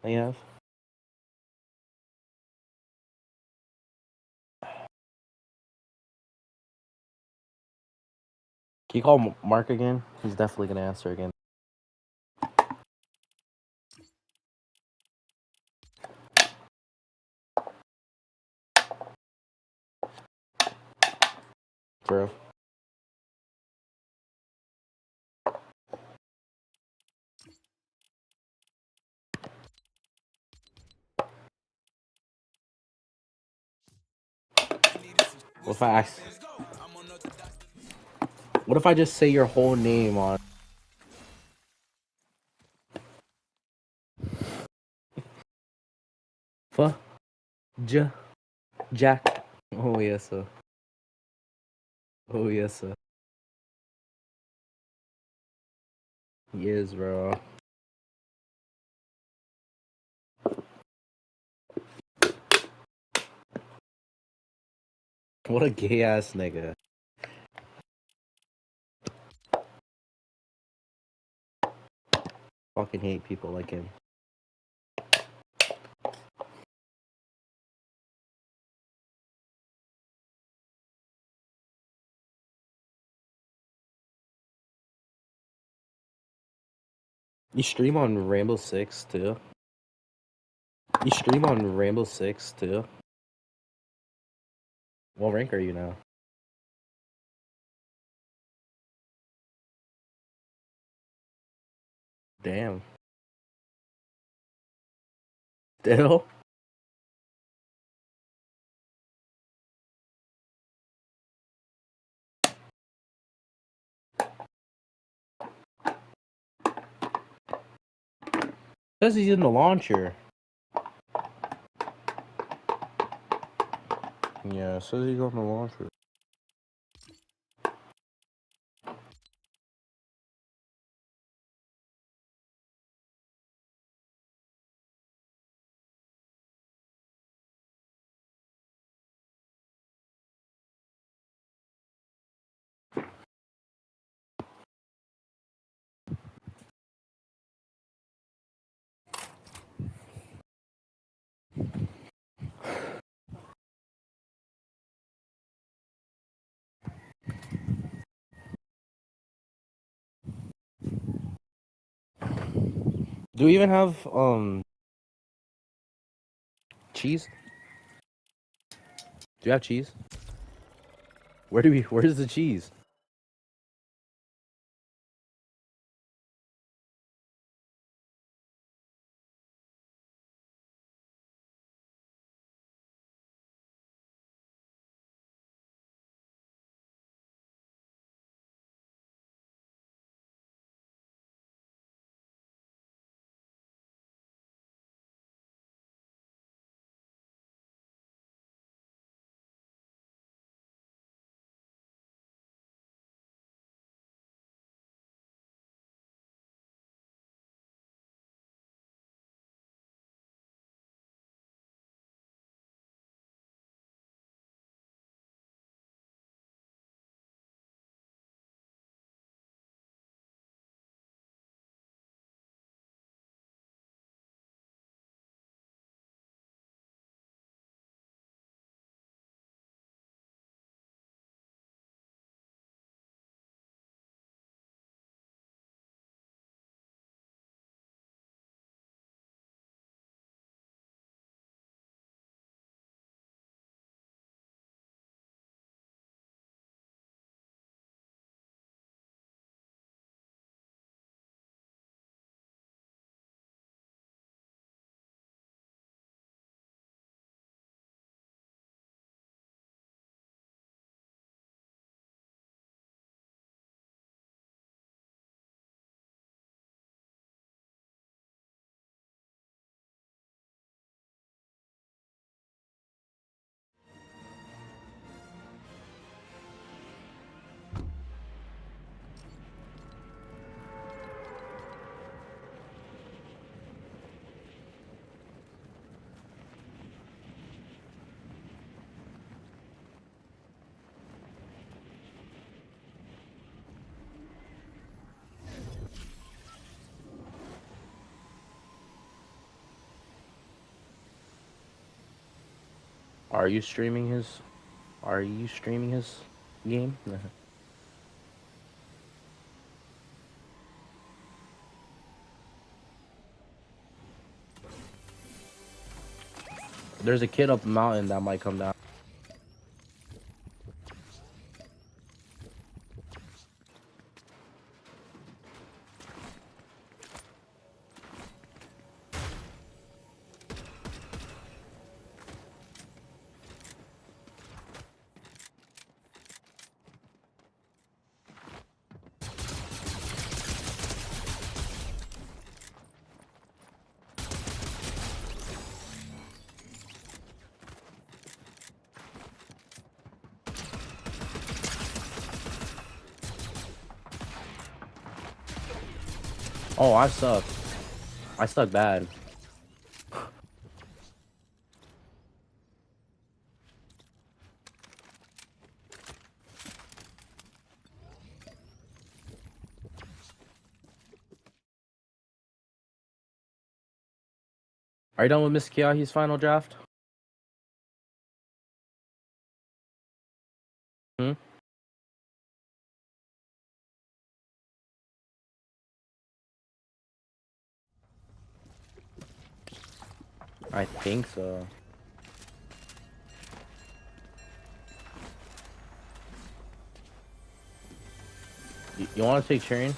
I have. Can you call Mark again? He's definitely gonna answer again. Bro. What if I ask? What if I just say your whole name on? Fuh. Jack. Oh yes sir. Oh yes sir. He is, bro. What a gay ass nigga. Fucking hate people like him. You stream on Rainbow Six too? You stream on Rainbow Six too? What rank are you now? Damn. Still? Says he's in the launcher. Yeah, says he's on the launcher. Do we even have cheese? Do you have cheese? Where's the cheese? Are you streaming his? Are you streaming his game? There's a kid up the mountain that might come down. Oh, I suck. I suck bad. Are you done with Miss Kiahi's final draft? Hmm? I think so. You want to take train?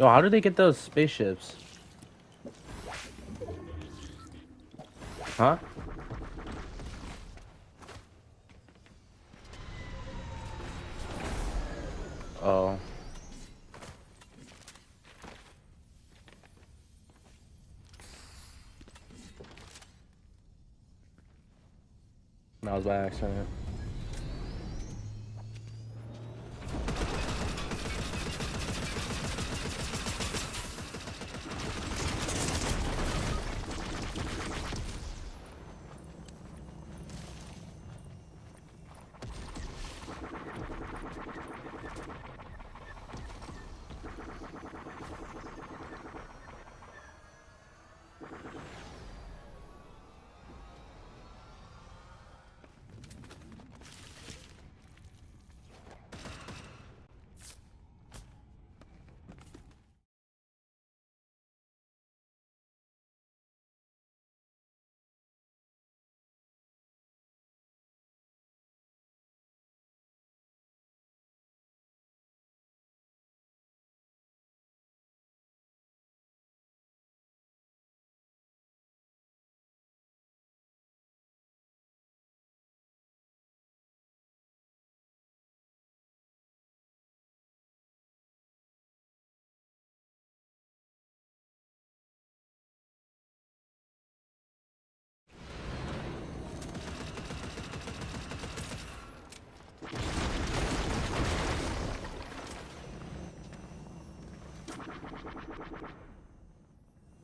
Yo, how did they get those spaceships? Huh? Oh. That was by accident.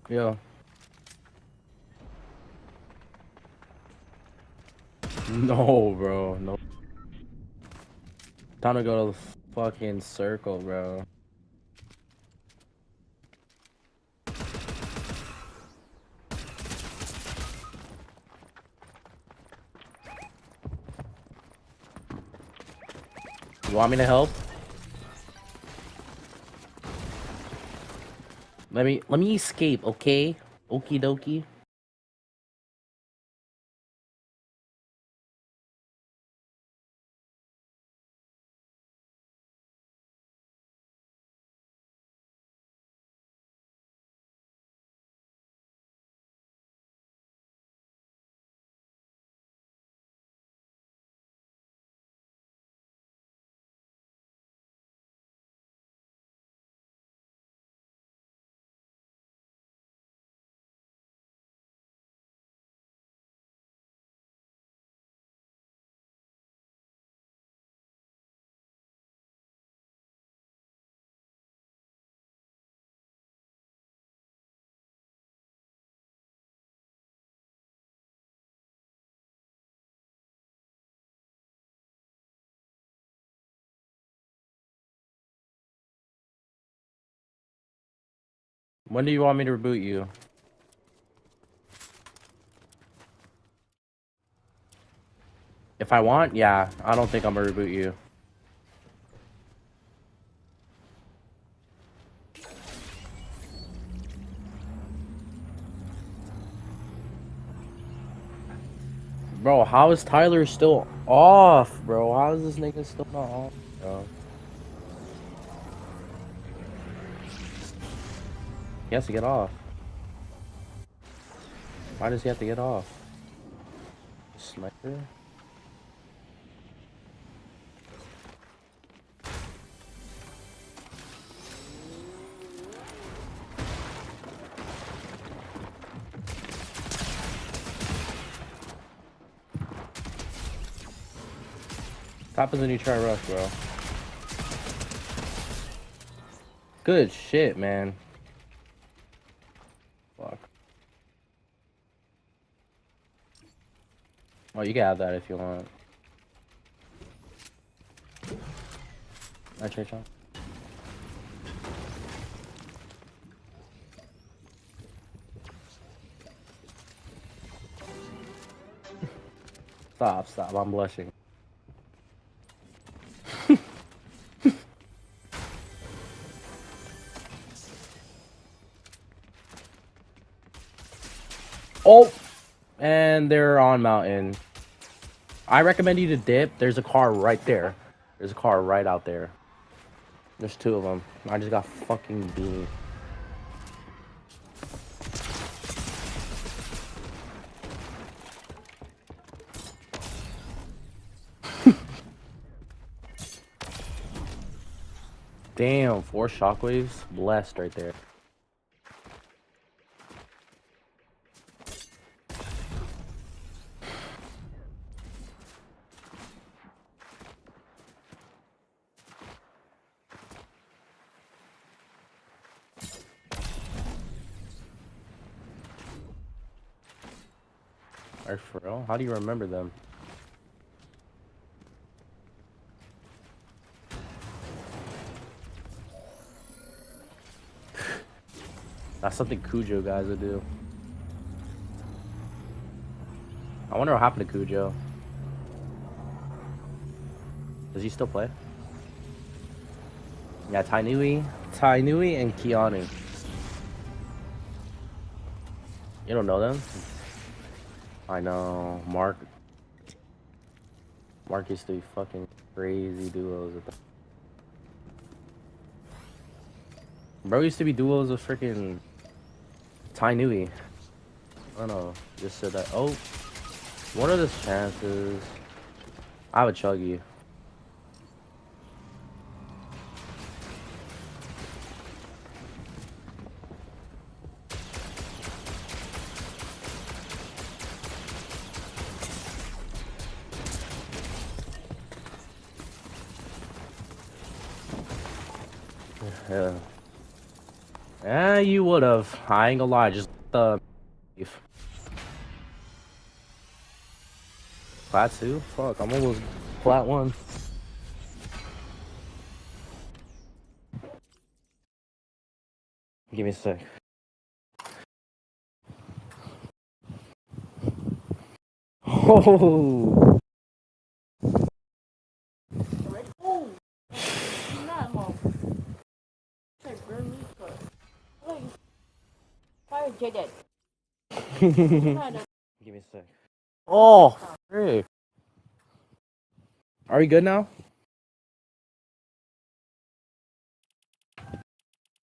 Yo. No, bro. No. Time to go to the fucking circle, bro. You want me to help? Let me escape, okay? Okie dokie. When do you want me to reboot you? If I want, yeah. I don't think I'm gonna reboot you. Bro, how is Tyler still off, bro? How is this nigga still not off, bro? He has to get off. Why does he have to get off? Sniper? What happens when you try rush, bro? Good shit, man. Fuck. Oh, you can have that if you want. I trade on. Stop. I'm blushing. Oh! And they're on mountain. I recommend you to dip. There's a car right there. There's a car right out there. There's two of them. I just got fucking beamed. Damn, 4 shockwaves. Blessed right there. Are for real? How do you remember them? That's something Cujo guys would do. I wonder what happened to Cujo. Does he still play? Yeah, Tainui and Keanu. You don't know them? I know. Mark used to be fucking crazy duos with them. Bro used to be duos with freaking Tainui. I don't know. Just said that. Oh, what are the chances? I have a Chuggy. Yeah. Yeah, you would have. I ain't gonna lie. Just plat 2? Fuck, I'm almost plat 1. Give me a sec. Oh. Jaden. Give me a sec. Oh, hey. Are we good now?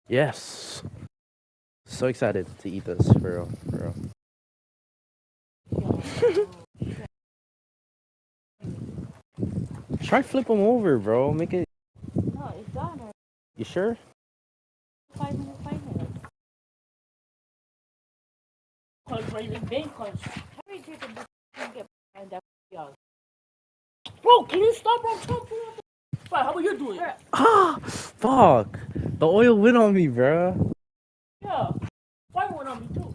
Yes. So excited to eat this, for real, for real. Try flip them over, bro. Make it. No, it's done. You sure? 5 minutes, 5 minutes. Cause really big, cause Harry didn't get behind that y'all. Bro, can you stop on top of Right, how about you doing? Ah, fuck. The oil went on me, bro. Yeah, fire went on me too.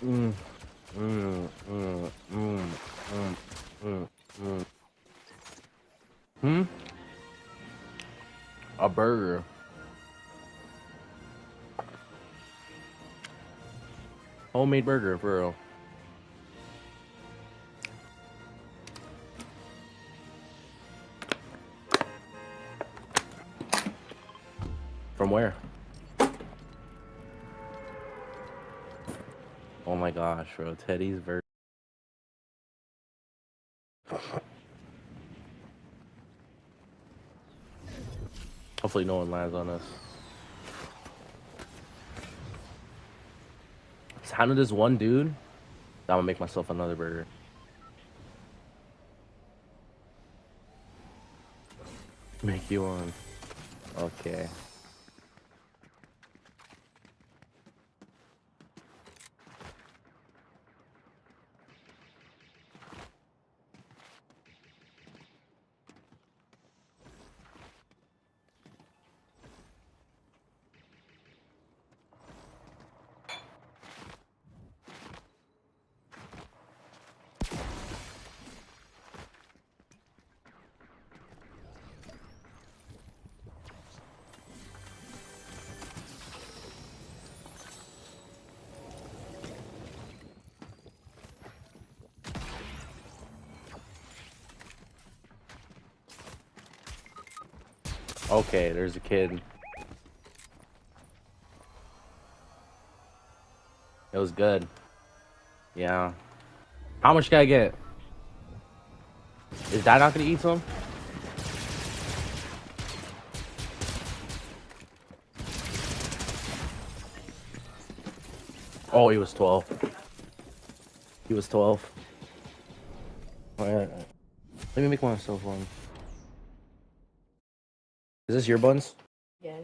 Mm, mm, mm, mm, mm, mm, mm. Hmm? A burger. Homemade burger, for real. From where? Oh my gosh, bro. Teddy's burger. Hopefully no one lands on us. Sounded this one dude. I'm gonna make myself another burger. Make you one. Okay. Okay, there's a kid. It was good. Yeah. How much can I get? Is Dad not gonna eat some? Oh, he was 12. He was 12. Alright. Let me make myself one. Is this your buns? Yeah.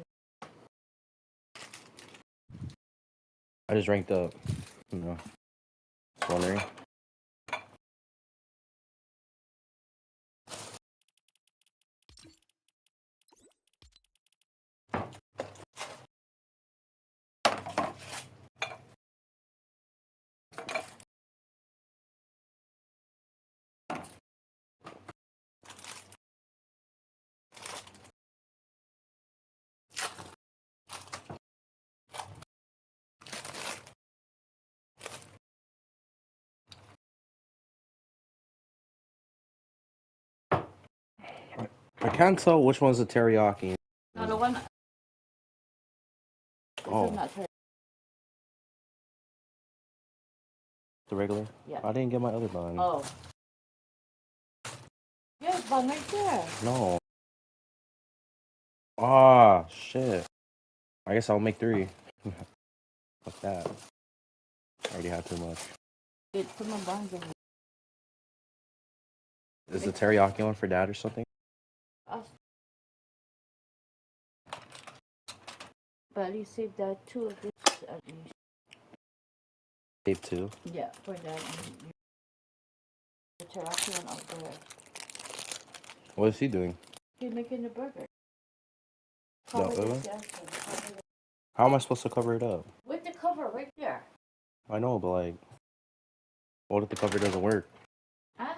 I just ranked up. No. Just wondering. I can't tell which one's the teriyaki. No, the one. Oh, Not ter- the regular? Yeah. I didn't get my other bun. Oh. Yeah, bun right there. No. Ah, shit. I guess I'll make 3. Fuck that. I already had too much. Put my buns in. Is the teriyaki one for Dad or something? Us. But at least save that 2 of this at least. Save 2. Yeah, for that. And the teriyaki one up there. What is he doing? He's making the burger. The Cover other one? this, yes. Cover it. How am I supposed to cover it up? With the cover right there. I know, but like, what if the cover doesn't work? Huh?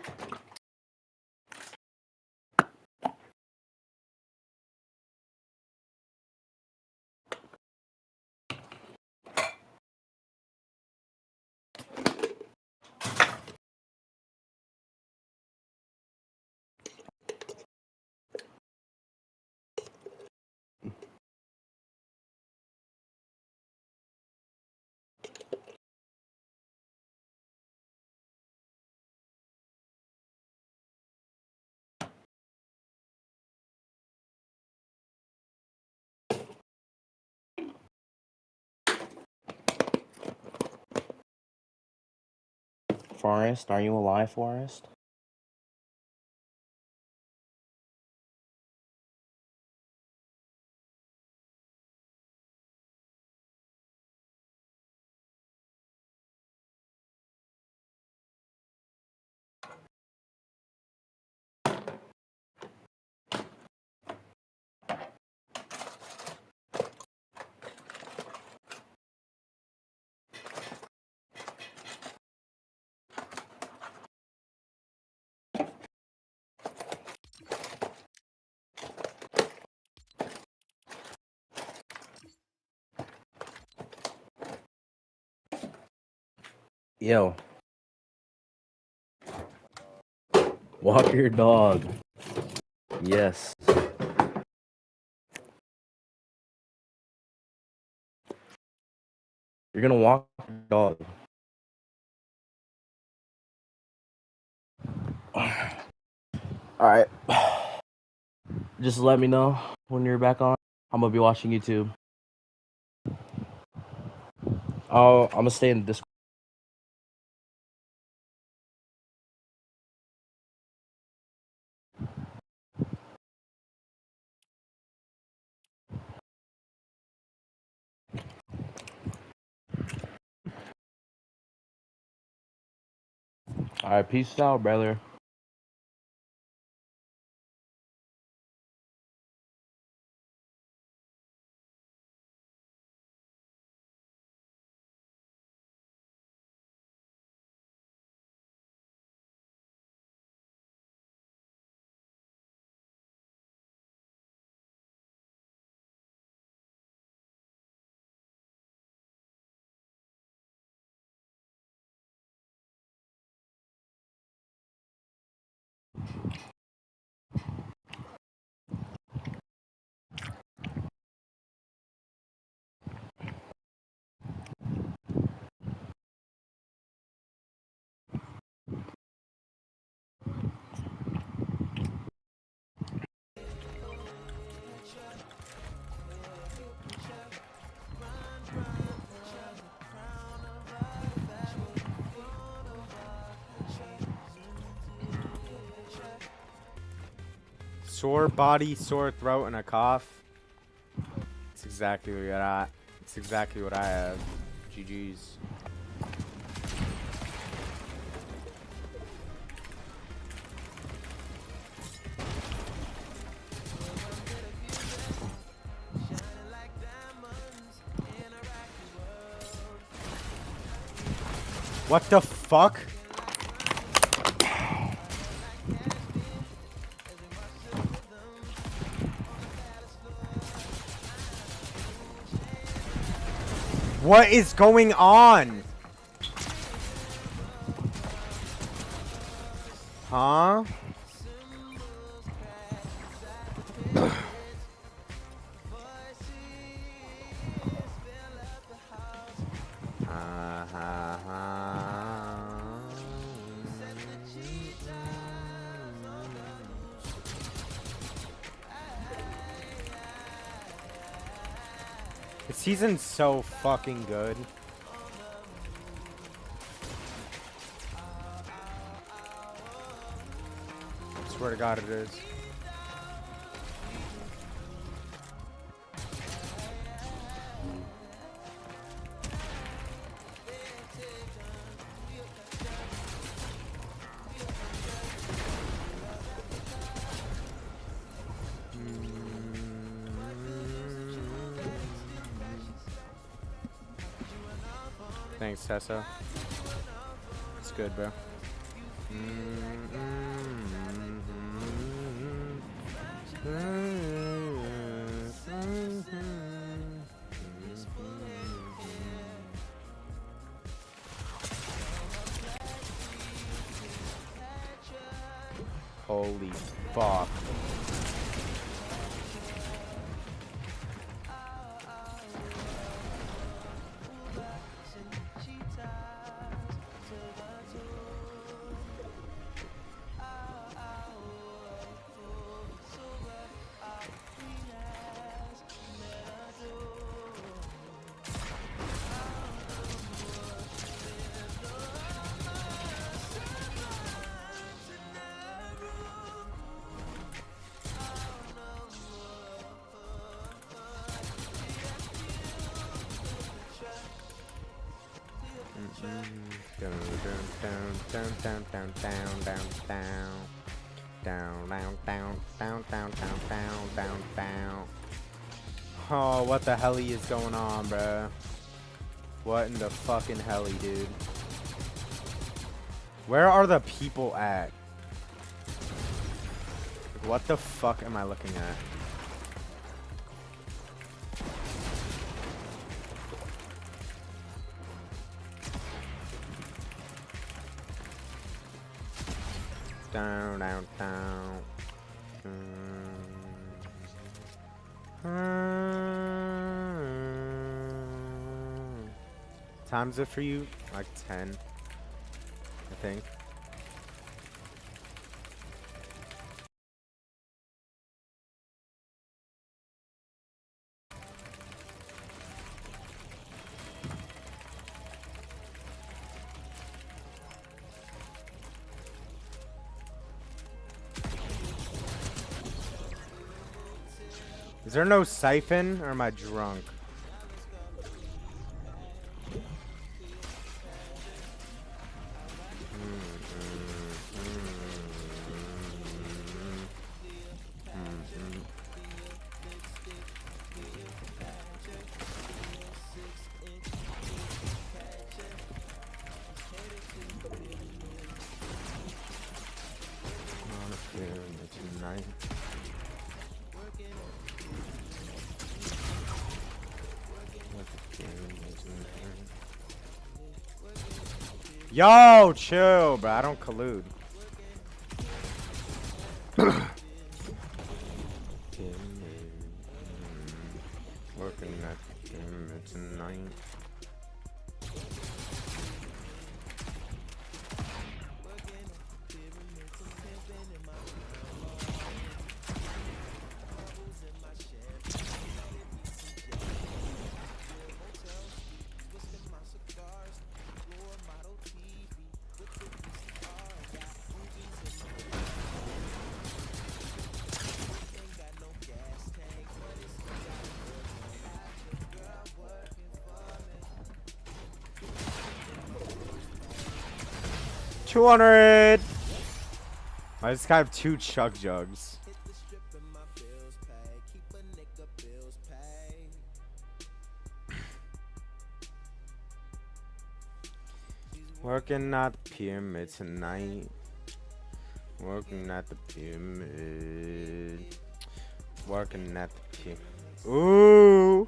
Forrest, are you alive, Forrest? Yo, walk your dog. Yes. You're gonna walk your dog. Alright. Just let me know when you're back on. I'm gonna be watching YouTube. I'm gonna stay in Discord. Alright, peace out, brother. Sore body, sore throat, and a cough. It's exactly what It's exactly what I have. GG's. What the fuck? What is going on? Huh? The season's so fucking good. I swear to God it is. Thanks, Tessa. It's good, bro. Holy fuck. Oh, what the helly is going on, bruh? What in the fucking helly, dude? Where are the people at? What the fuck am I looking at? Down, down, down. Time's it for you? Like 10, I think. Is there no siphon, or am I drunk? Yo, chill, bro. I don't collude. Working at tonight. 200. I just have 2 chug jugs. Working at the pyramid tonight. Working at the pyramid. Working at the pyramid. Ooh.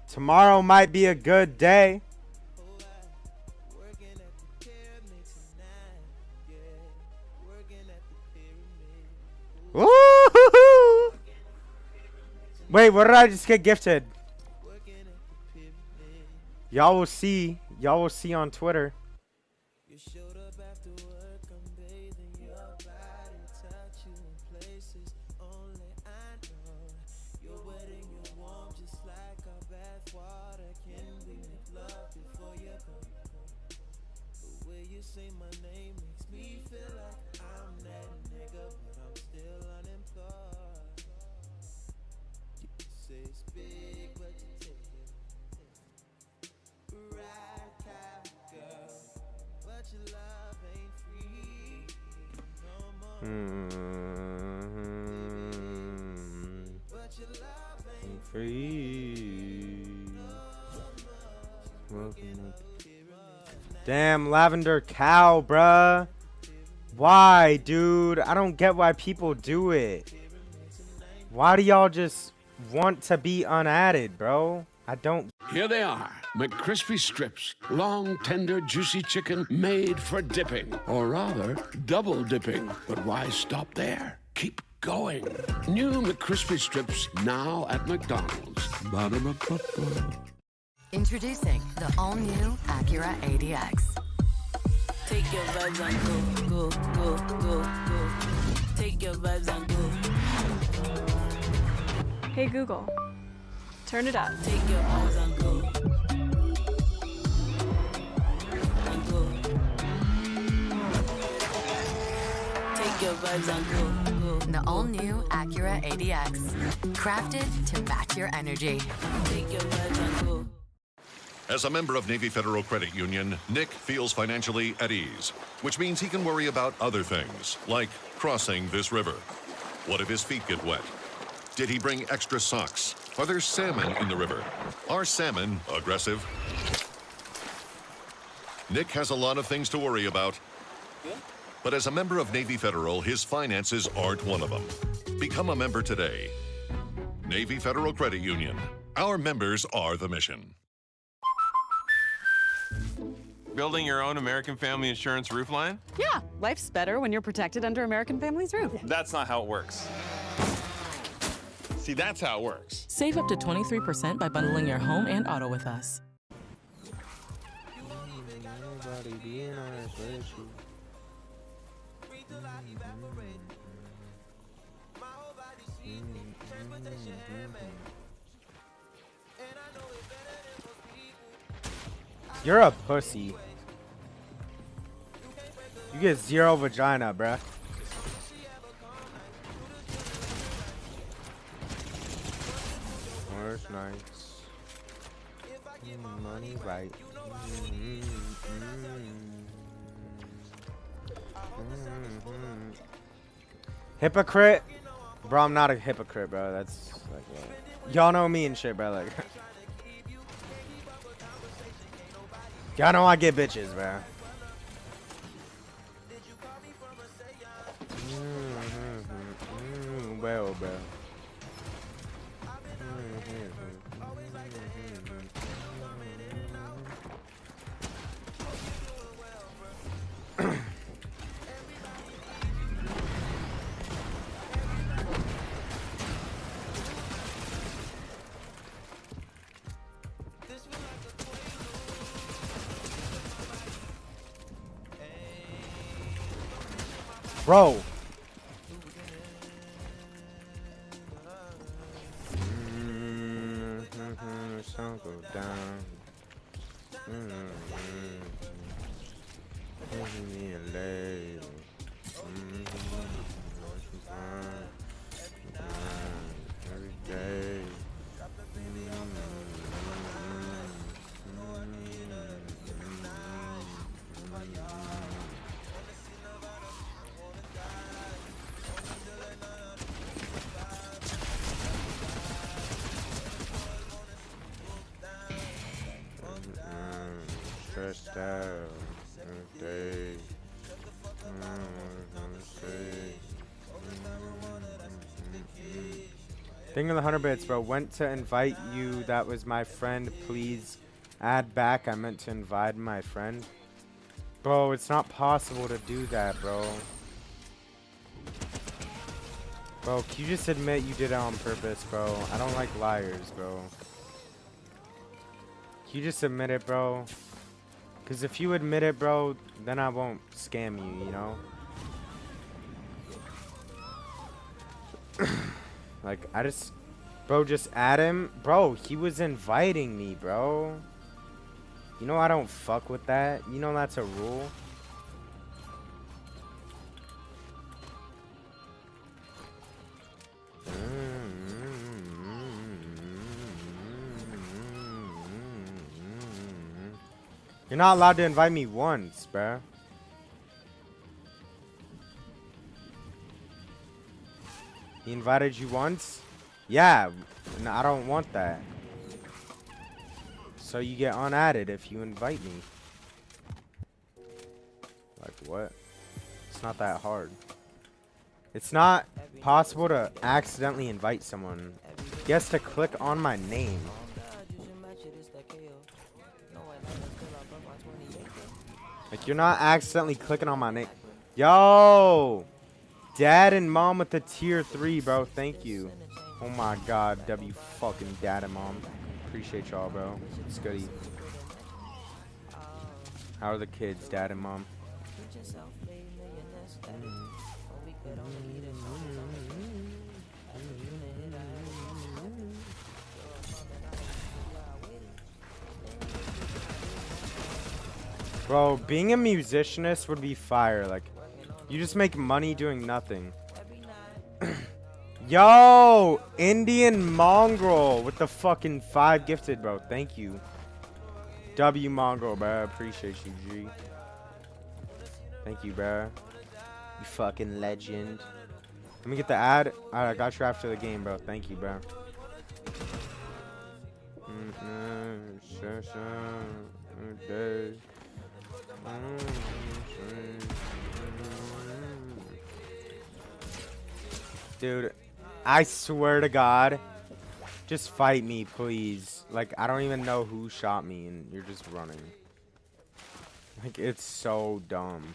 Tomorrow might be a good day. Ooh. Wait, what did I just get gifted? Y'all will see. Y'all will see on Twitter. Damn, lavender cow, bruh. Why, dude? I don't get why people do it. Why do y'all just want to be unadded, bro? I don't. Here they are, McCrispy strips. Long, tender, juicy chicken made for dipping. Or rather, double dipping. But why stop there? Keep going. New McCrispy strips now at McDonald's. Ba-da-ba-ba-ba. Introducing the all-new Acura ADX. Take your vibes and go, go, go, go, go. Take your vibes and go. Hey Google, turn it up. Take your vibes and go. And go. Take your vibes and go, go. The all-new Acura ADX. Crafted to match your energy. Take your vibes and go. As a member of Navy Federal Credit Union, Nick feels financially at ease, which means he can worry about other things, like crossing this river. What if his feet get wet? Did he bring extra socks? Are there salmon in the river? Are salmon aggressive? Nick has a lot of things to worry about. But as a member of Navy Federal, his finances aren't one of them. Become a member today. Navy Federal Credit Union. Our members are the mission. Building your own American Family Insurance roofline? Yeah, life's better when you're protected under American Family's roof. That's not how it works. See, that's how it works. Save up to 23% by bundling your home and auto with us. You're a pussy. You get 0 vagina, bruh. Worst nights. Money right. Hypocrite? Bro, I'm not a hypocrite, bro. That's like, y'all know me and shit, bro. Like, y'all know I get bitches, bro. Well, bro. Bro. Go down. Every day. stressed out. Okay. Thing of the 100 bits, bro. Went to invite you. That was my friend. Please add back. I meant to invite my friend. Bro, it's not possible to do that, bro. Bro, can you just admit you did it on purpose, bro? I don't like liars, bro. Can you just admit it, bro? Because if you admit it, bro, then I won't scam you, you know? Like, I just... Bro, just add him. Bro, he was inviting me, bro. You know I don't fuck with that. You know that's a rule. You're not allowed to invite me once, bro. He invited you once? Yeah, and I don't want that. So you get unadded if you invite me. Like what? It's not that hard. It's not possible to accidentally invite someone. He has to click on my name. Like you're not accidentally clicking on my name. Yo! Dad and mom with the tier 3, bro. Thank you. Oh my god, W fucking dad and mom. Appreciate y'all, bro. It's goody. How are the kids, dad and mom? Bro, being a musicianist would be fire. Like, you just make money doing nothing. Yo, Indian Mongrel with the fucking 5 gifted, bro. Thank you. W Mongrel, bro. Appreciate you, G. Thank you, bro. You fucking legend. Let me get the ad. Alright, I got you after the game, bro. Thank you, bro. Dude, I swear to God, just fight me, please. Like, I don't even know who shot me, and you're just running. Like, it's so dumb.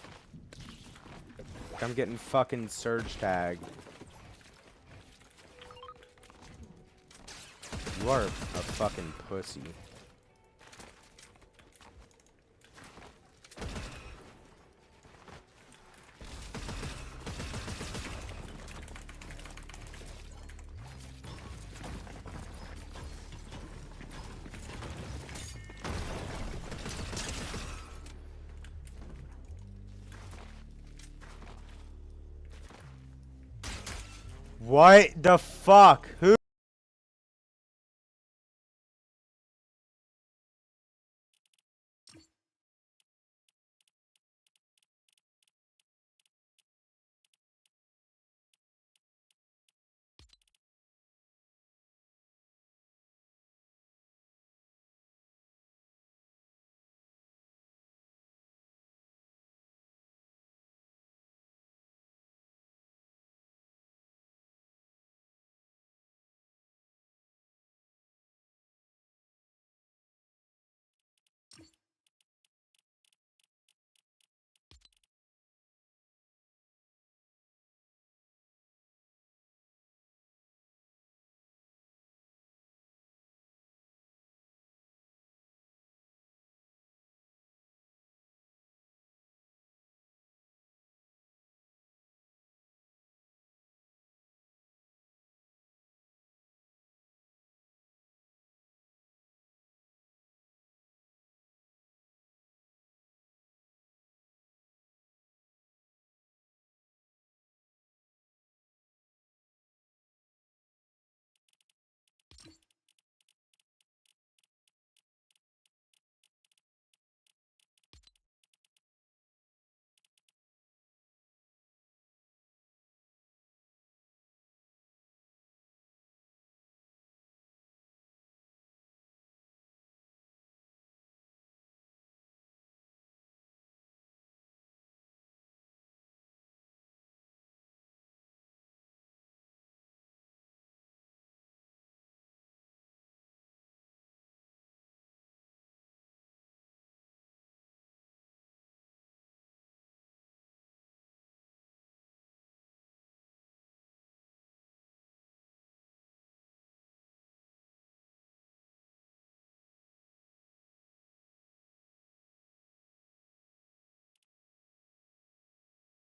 Like, I'm getting fucking surge tagged. You are a fucking pussy. What the fuck? Who?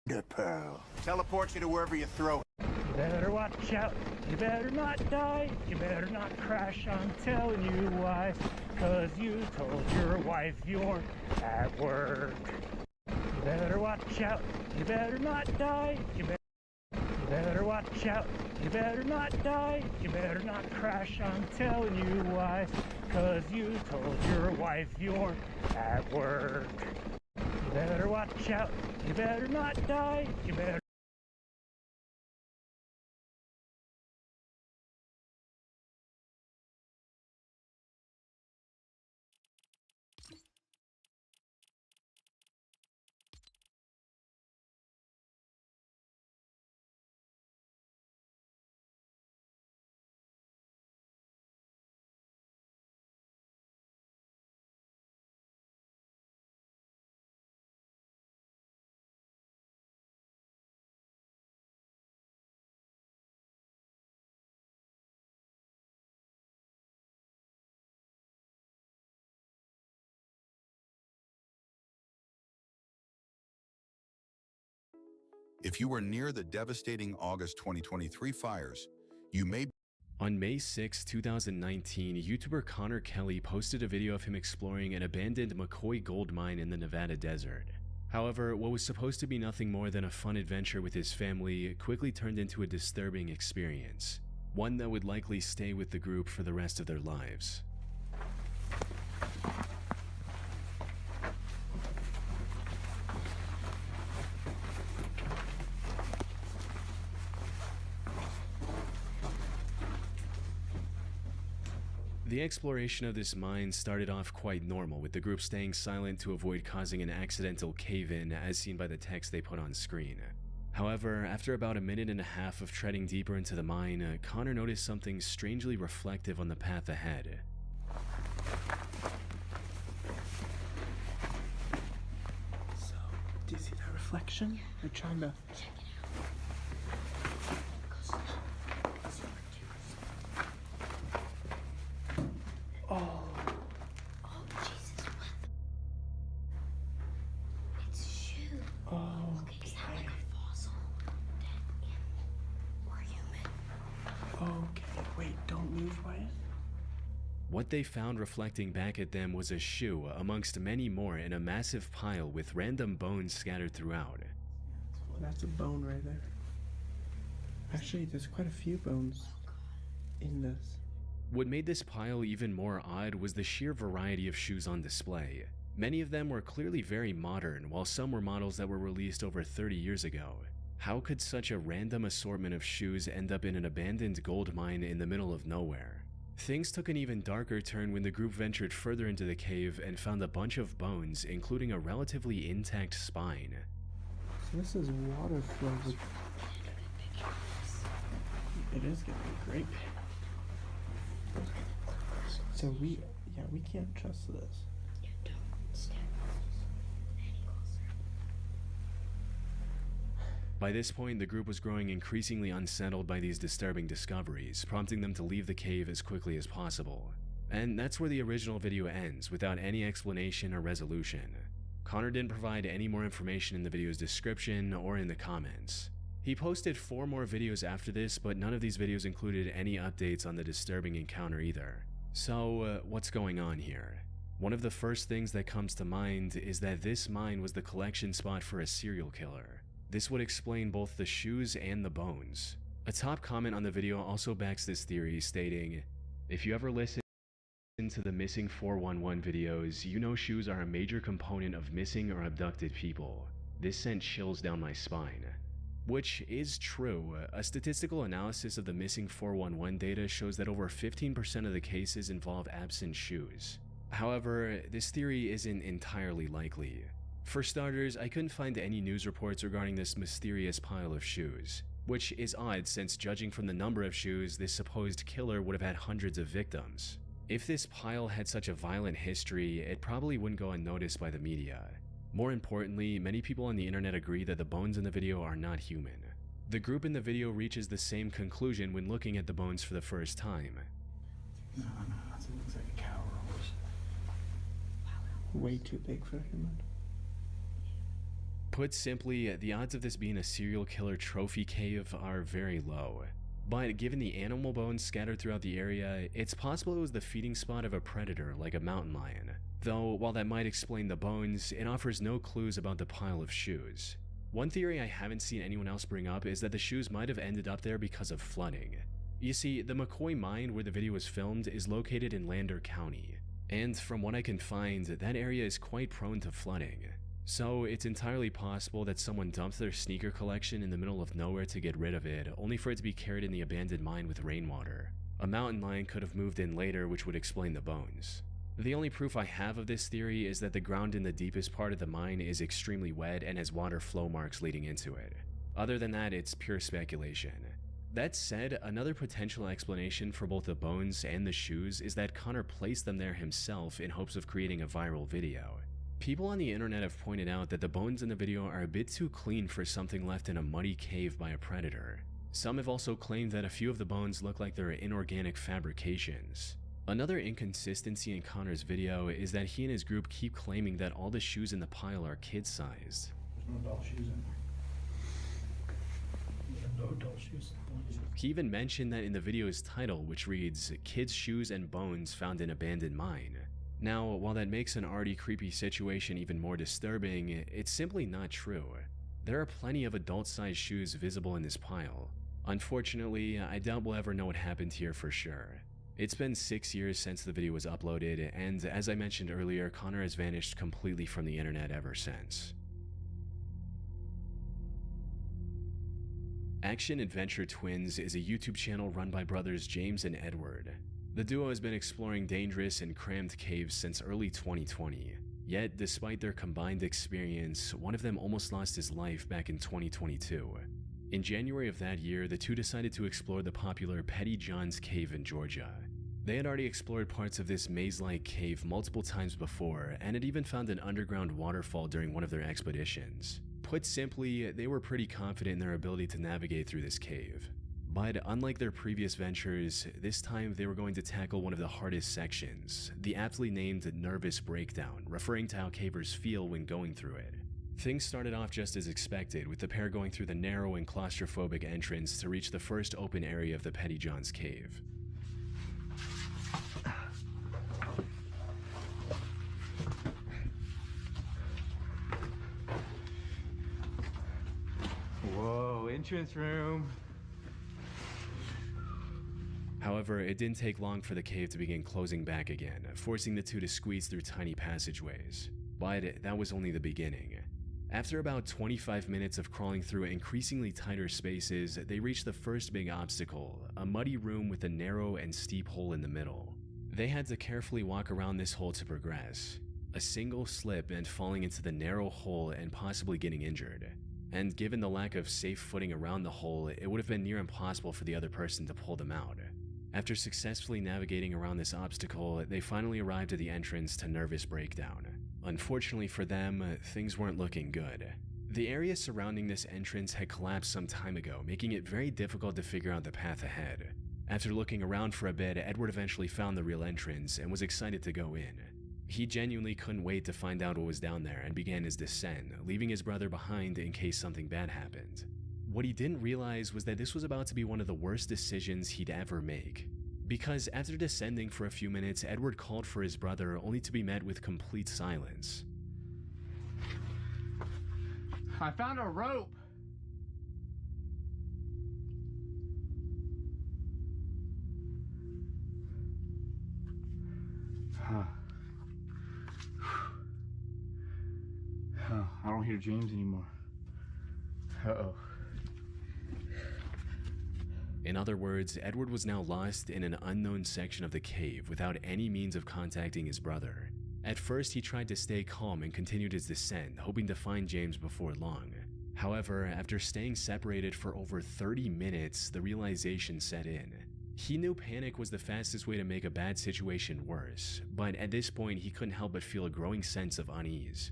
The pearl. Teleport you to wherever you throw it. You better watch out, you better not die, you better not crash, I'm telling you why. 'Cause you told your wife you're at work. You better watch out, you better not die, you better watch out, you better not die, you better not crash, I'm telling you why. 'Cause you told your wife you're at work. You better watch out, you better not die, you better. If you were near the devastating August 2023 fires, you may. On May 6, 2019, YouTuber Connor Kelly posted a video of him exploring an abandoned McCoy gold mine in the Nevada desert. However, what was supposed to be nothing more than a fun adventure with his family quickly turned into a disturbing experience, one that would likely stay with the group for the rest of their lives. The exploration of this mine started off quite normal, with the group staying silent to avoid causing an accidental cave-in, as seen by the text they put on screen. However, after about a minute and a half of treading deeper into the mine, Connor noticed something strangely reflective on the path ahead. So, do you see that reflection? I'm trying to... Oh. Oh, Jesus, what the... It's a shoe. Oh, okay. Is that like a fossil? Dead animal? Or human? Okay, wait, don't move, Wyatt. What they found reflecting back at them was a shoe, amongst many more, in a massive pile with random bones scattered throughout. Well, that's a bone right there. Actually, there's quite a few bones in this. What made this pile even more odd was the sheer variety of shoes on display. Many of them were clearly very modern, while some were models that were released over 30 years ago. How could such a random assortment of shoes end up in an abandoned gold mine in the middle of nowhere? Things took an even darker turn when the group ventured further into the cave and found a bunch of bones, including a relatively intact spine. So this is water filled. It is getting great. So we can't trust this. Yeah, don't step any closer. By this point, the group was growing increasingly unsettled by these disturbing discoveries, prompting them to leave the cave as quickly as possible. And that's where the original video ends, without any explanation or resolution. Connor didn't provide any more information in the video's description or in the comments. He posted 4 more videos after this, but none of these videos included any updates on the disturbing encounter either. So, what's going on here? One of the first things that comes to mind is that this mine was the collection spot for a serial killer. This would explain both the shoes and the bones. A top comment on the video also backs this theory, stating, "If you ever listen to the Missing 411 videos, you know shoes are a major component of missing or abducted people. This sent chills down my spine." Which is true. A statistical analysis of the Missing 411 data shows that over 15% of the cases involve absent shoes. However, this theory isn't entirely likely. For starters, I couldn't find any news reports regarding this mysterious pile of shoes, which is odd since, judging from the number of shoes, this supposed killer would have had hundreds of victims. If this pile had such a violent history, it probably wouldn't go unnoticed by the media. More importantly, many people on the internet agree that the bones in the video are not human. The group in the video reaches the same conclusion when looking at the bones for the first time. No, it looks like a cow or a horse. Way too big for a human. Put simply, the odds of this being a serial killer trophy cave are very low. But given the animal bones scattered throughout the area, it's possible it was the feeding spot of a predator like a mountain lion. Though, while that might explain the bones, it offers no clues about the pile of shoes. One theory I haven't seen anyone else bring up is that the shoes might have ended up there because of flooding. You see, the McCoy mine where the video was filmed is located in Lander County, and from what I can find, that area is quite prone to flooding. So it's entirely possible that someone dumped their sneaker collection in the middle of nowhere to get rid of it, only for it to be carried in the abandoned mine with rainwater. A mountain lion could have moved in later, which would explain the bones. The only proof I have of this theory is that the ground in the deepest part of the mine is extremely wet and has water flow marks leading into it. Other than that, it's pure speculation. That said, another potential explanation for both the bones and the shoes is that Connor placed them there himself in hopes of creating a viral video. People on the internet have pointed out that the bones in the video are a bit too clean for something left in a muddy cave by a predator. Some have also claimed that a few of the bones look like they're inorganic fabrications. Another inconsistency in Connor's video is that he and his group keep claiming that all the shoes in the pile are kid-sized. There's no adult shoes in there. No adult shoes. He even mentioned that in the video's title, which reads, "Kids' Shoes and Bones Found in Abandoned Mine." Now, while that makes an already creepy situation even more disturbing, it's simply not true. There are plenty of adult-sized shoes visible in this pile. Unfortunately, I doubt we'll ever know what happened here for sure. It's been 6 years since the video was uploaded, and as I mentioned earlier, Connor has vanished completely from the internet ever since. Action Adventure Twins is a YouTube channel run by brothers James and Edward. The duo has been exploring dangerous and crammed caves since early 2020. Yet, despite their combined experience, one of them almost lost his life back in 2022. In January of that year, the two decided to explore the popular Petty John's Cave in Georgia. They had already explored parts of this maze-like cave multiple times before, and had even found an underground waterfall during one of their expeditions. Put simply, they were pretty confident in their ability to navigate through this cave. But unlike their previous ventures, this time they were going to tackle one of the hardest sections, the aptly named Nervous Breakdown, referring to how cavers feel when going through it. Things started off just as expected, with the pair going through the narrow and claustrophobic entrance to reach the first open area of the Petty John's Cave. Whoa, entrance room. However, it didn't take long for the cave to begin closing back again, forcing the two to squeeze through tiny passageways. But that was only the beginning. After about 25 minutes of crawling through increasingly tighter spaces, they reached the first big obstacle, a muddy room with a narrow and steep hole in the middle. They had to carefully walk around this hole to progress. A single slip meant falling into the narrow hole and possibly getting injured. And given the lack of safe footing around the hole, it would have been near impossible for the other person to pull them out. After successfully navigating around this obstacle, they finally arrived at the entrance to Nervous Breakdown. Unfortunately for them, things weren't looking good. The area surrounding this entrance had collapsed some time ago, making it very difficult to figure out the path ahead. After looking around for a bit, Edward eventually found the real entrance and was excited to go in. He genuinely couldn't wait to find out what was down there and began his descent, leaving his brother behind in case something bad happened. What he didn't realize was that this was about to be one of the worst decisions he'd ever make. Because after descending for a few minutes, Edward called for his brother only to be met with complete silence. I found a rope. I don't hear James anymore. Uh-oh. In other words, Edward was now lost in an unknown section of the cave without any means of contacting his brother. At first, he tried to stay calm and continued his descent, hoping to find James before long. However, after staying separated for over 30 minutes, the realization set in. He knew panic was the fastest way to make a bad situation worse, but at this point, he couldn't help but feel a growing sense of unease.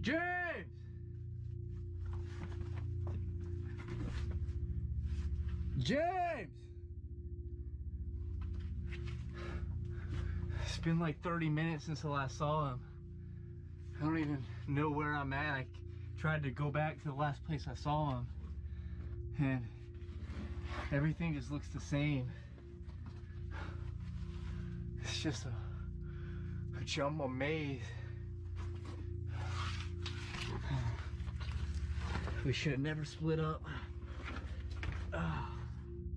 James! James! It's been like 30 minutes since I last saw him. I don't even know where I'm at. I tried to go back to the last place I saw him, and everything just looks the same. It's just a jumble maze. We should have never split up.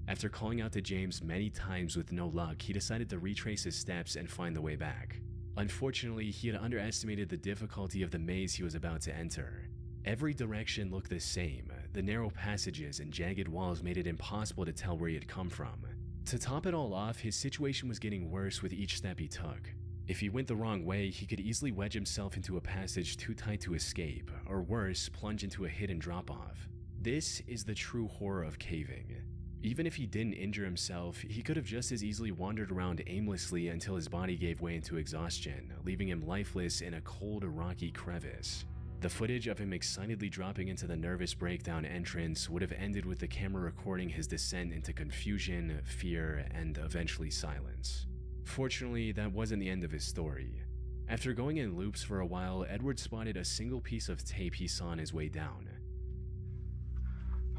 After calling out to James many times with no luck, he decided to retrace his steps and find the way back. Unfortunately, he had underestimated the difficulty of the maze he was about to enter. Every direction looked the same. The narrow passages and jagged walls made it impossible to tell where he had come from. To top it all off, his situation was getting worse with each step he took. If he went the wrong way, he could easily wedge himself into a passage too tight to escape, or worse, plunge into a hidden drop-off. This is the true horror of caving. Even if he didn't injure himself, he could have just as easily wandered around aimlessly until his body gave way into exhaustion, leaving him lifeless in a cold, rocky crevice. The footage of him excitedly dropping into the nervous breakdown entrance would have ended with the camera recording his descent into confusion, fear, and eventually silence. Fortunately, that wasn't the end of his story. After going in loops for a while, Edward spotted a single piece of tape he saw on his way down.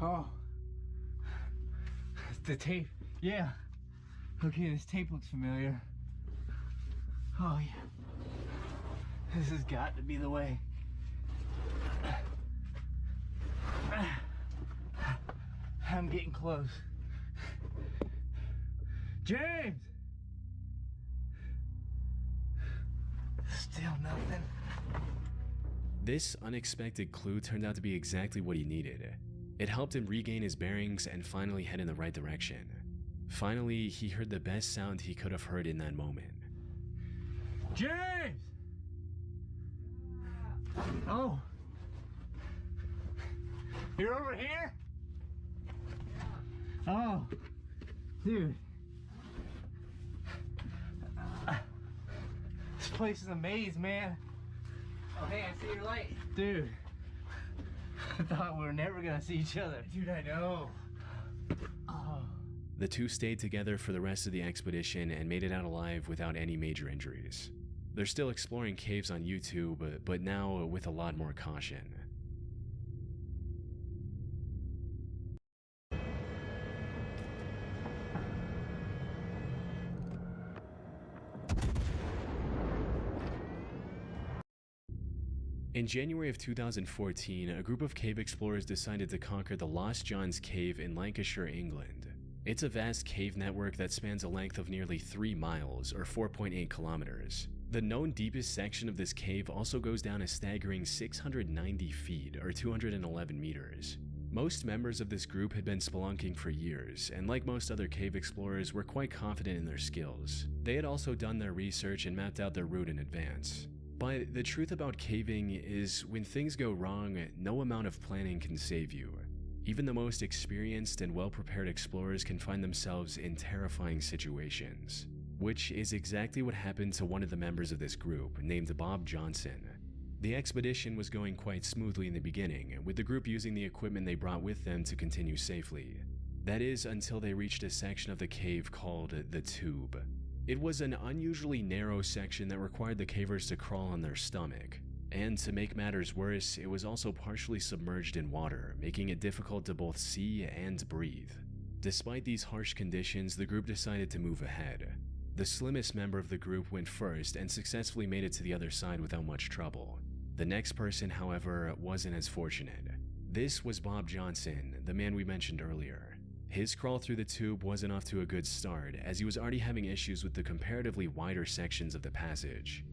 Oh. The tape. Yeah. Okay, this tape looks familiar. Oh, yeah. This has got to be the way. I'm getting close. James! Still nothing. This unexpected clue turned out to be exactly what he needed. It helped him regain his bearings and finally head in the right direction. Finally, he heard the best sound he could have heard in that moment. James! Oh. You're over here? Oh. Dude. This place is a maze, man. Oh, hey, I see your light. Dude. I thought we were never gonna see each other. Dude, I know. Oh. The two stayed together for the rest of the expedition and made it out alive without any major injuries. They're still exploring caves on YouTube, but now with a lot more caution. In January of 2014, a group of cave explorers decided to conquer the Lost John's Cave in Lancashire, England. It's a vast cave network that spans a length of nearly 3 miles, or 4.8 kilometers. The known deepest section of this cave also goes down a staggering 690 feet, or 211 meters. Most members of this group had been spelunking for years, and like most other cave explorers, were quite confident in their skills. They had also done their research and mapped out their route in advance. But the truth about caving is, when things go wrong, no amount of planning can save you. Even the most experienced and well-prepared explorers can find themselves in terrifying situations. Which is exactly what happened to one of the members of this group, named Bob Johnson. The expedition was going quite smoothly in the beginning, with the group using the equipment they brought with them to continue safely. That is, until they reached a section of the cave called the Tube. It was an unusually narrow section that required the cavers to crawl on their stomach. And to make matters worse, it was also partially submerged in water, making it difficult to both see and breathe. Despite these harsh conditions, the group decided to move ahead. The slimmest member of the group went first and successfully made it to the other side without much trouble. The next person, however, wasn't as fortunate. This was Bob Johnson, the man we mentioned earlier. His crawl through the tube wasn't off to a good start, as he was already having issues with the comparatively wider sections of the passage.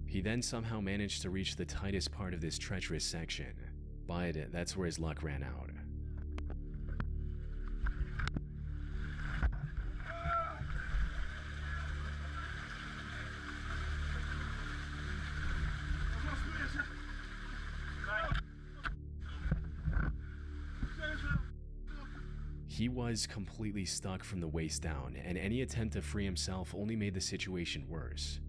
He then somehow managed to reach the tightest part of this treacherous section, but that's where his luck ran out. He was completely stuck from the waist down, and any attempt to free himself only made the situation worse.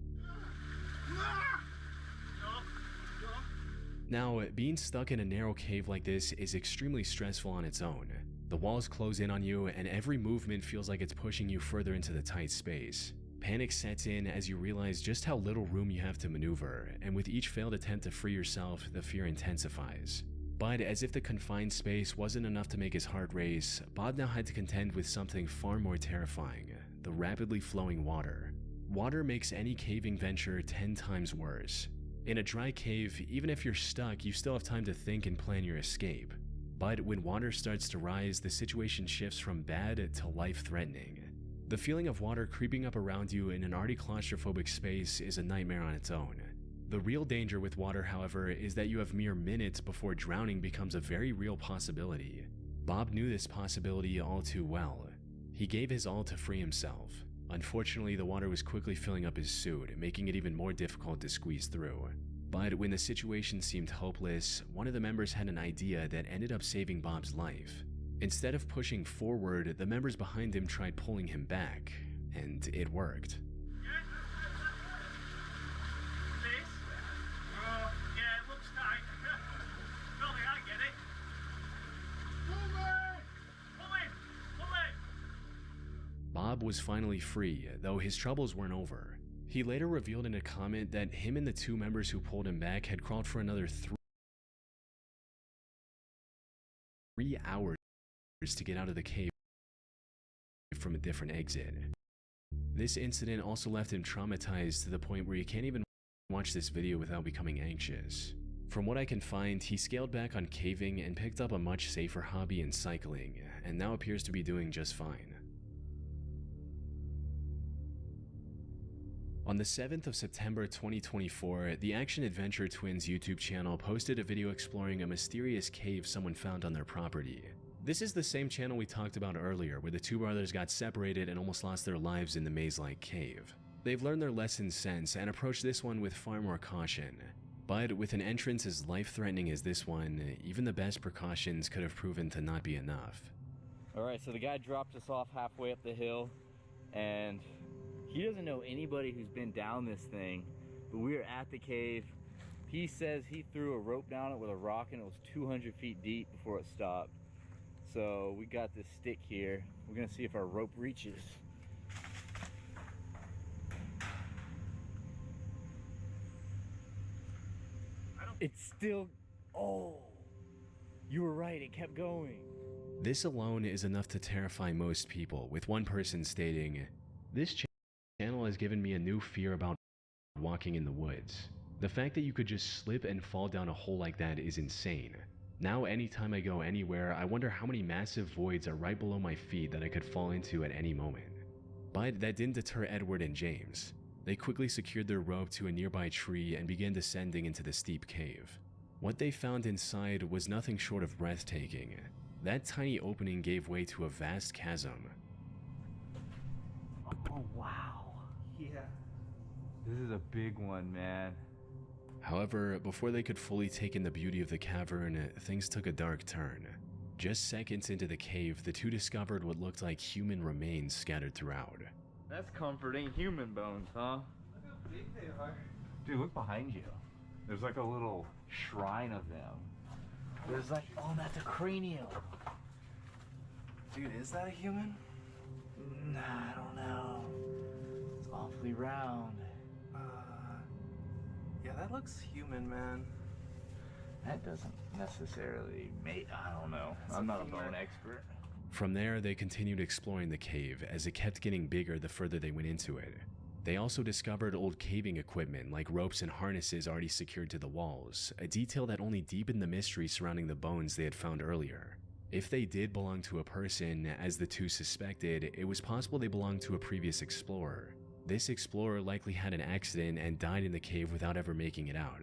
Now, being stuck in a narrow cave like this is extremely stressful on its own. The walls close in on you, and every movement feels like it's pushing you further into the tight space. Panic sets in as you realize just how little room you have to maneuver, and with each failed attempt to free yourself, the fear intensifies. But as if the confined space wasn't enough to make his heart race, Bob now had to contend with something far more terrifying: the rapidly flowing water. Water makes any caving venture 10 times worse. In a dry cave, even if you're stuck, you still have time to think and plan your escape. But when water starts to rise, the situation shifts from bad to life-threatening. The feeling of water creeping up around you in an already claustrophobic space is a nightmare on its own. The real danger with water, however, is that you have mere minutes before drowning becomes a very real possibility. Bob knew this possibility all too well. He gave his all to free himself. Unfortunately, the water was quickly filling up his suit, making it even more difficult to squeeze through. But when the situation seemed hopeless, one of the members had an idea that ended up saving Bob's life. Instead of pushing forward, the members behind him tried pulling him back, and it worked. Bob was finally free, though his troubles weren't over. He later revealed in a comment that him and the two members who pulled him back had crawled for another 3 hours to get out of the cave from a different exit. This incident also left him traumatized to the point where you can't even watch this video without becoming anxious. From what I can find, he scaled back on caving and picked up a much safer hobby in cycling, and now appears to be doing just fine. On the 7th of September 2024, the Action Adventure Twins YouTube channel posted a video exploring a mysterious cave someone found on their property. This is the same channel we talked about earlier, where the two brothers got separated and almost lost their lives in the maze-like cave. They've learned their lessons since and approached this one with far more caution. But with an entrance as life-threatening as this one, even the best precautions could have proven to not be enough. Alright, so the guy dropped us off halfway up the hill, and he doesn't know anybody who's been down this thing, but we were at the cave. He says he threw a rope down it with a rock and it was 200 feet deep before it stopped. So we got this stick here. We're gonna see if our rope reaches. It's still, oh, you were right, it kept going. This alone is enough to terrify most people, with one person stating, "This channel has given me a new fear about walking in the woods. The fact that you could just slip and fall down a hole like that is insane. Now anytime I go anywhere, I wonder how many massive voids are right below my feet that I could fall into at any moment." But that didn't deter Edward and James. They quickly secured their rope to a nearby tree and began descending into the steep cave. What they found inside was nothing short of breathtaking. That tiny opening gave way to a vast chasm. Oh wow. Yeah. This is a big one, man. However, before they could fully take in the beauty of the cavern, things took a dark turn. Just seconds into the cave, the two discovered what looked like human remains scattered throughout. That's comforting. Human bones, huh? Look how big they are. Dude, look behind you. There's like a little shrine of them. There's like, oh, that's a cranium. Dude, is that a human? Nah, I don't know. It's awfully round. Yeah, that looks human, man. That doesn't necessarily make, I don't know. I'm not a bone expert. From there, they continued exploring the cave as it kept getting bigger the further they went into it. They also discovered old caving equipment like ropes and harnesses already secured to the walls, a detail that only deepened the mystery surrounding the bones they had found earlier. If they did belong to a person, as the two suspected, it was possible they belonged to a previous explorer. This explorer likely had an accident and died in the cave without ever making it out.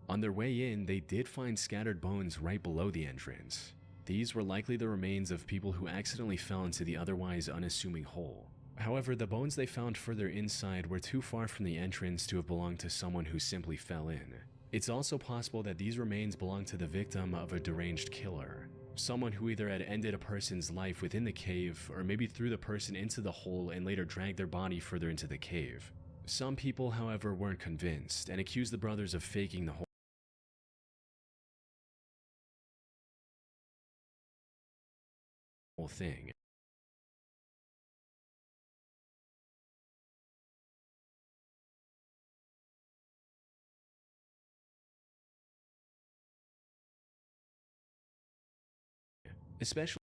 On their way in, they did find scattered bones right below the entrance. These were likely the remains of people who accidentally fell into the otherwise unassuming hole. However, the bones they found further inside were too far from the entrance to have belonged to someone who simply fell in. It's also possible that these remains belonged to the victim of a deranged killer. Someone who either had ended a person's life within the cave, or maybe threw the person into the hole and later dragged their body further into the cave. Some people, however, weren't convinced and accused the brothers of faking the whole thing. Especially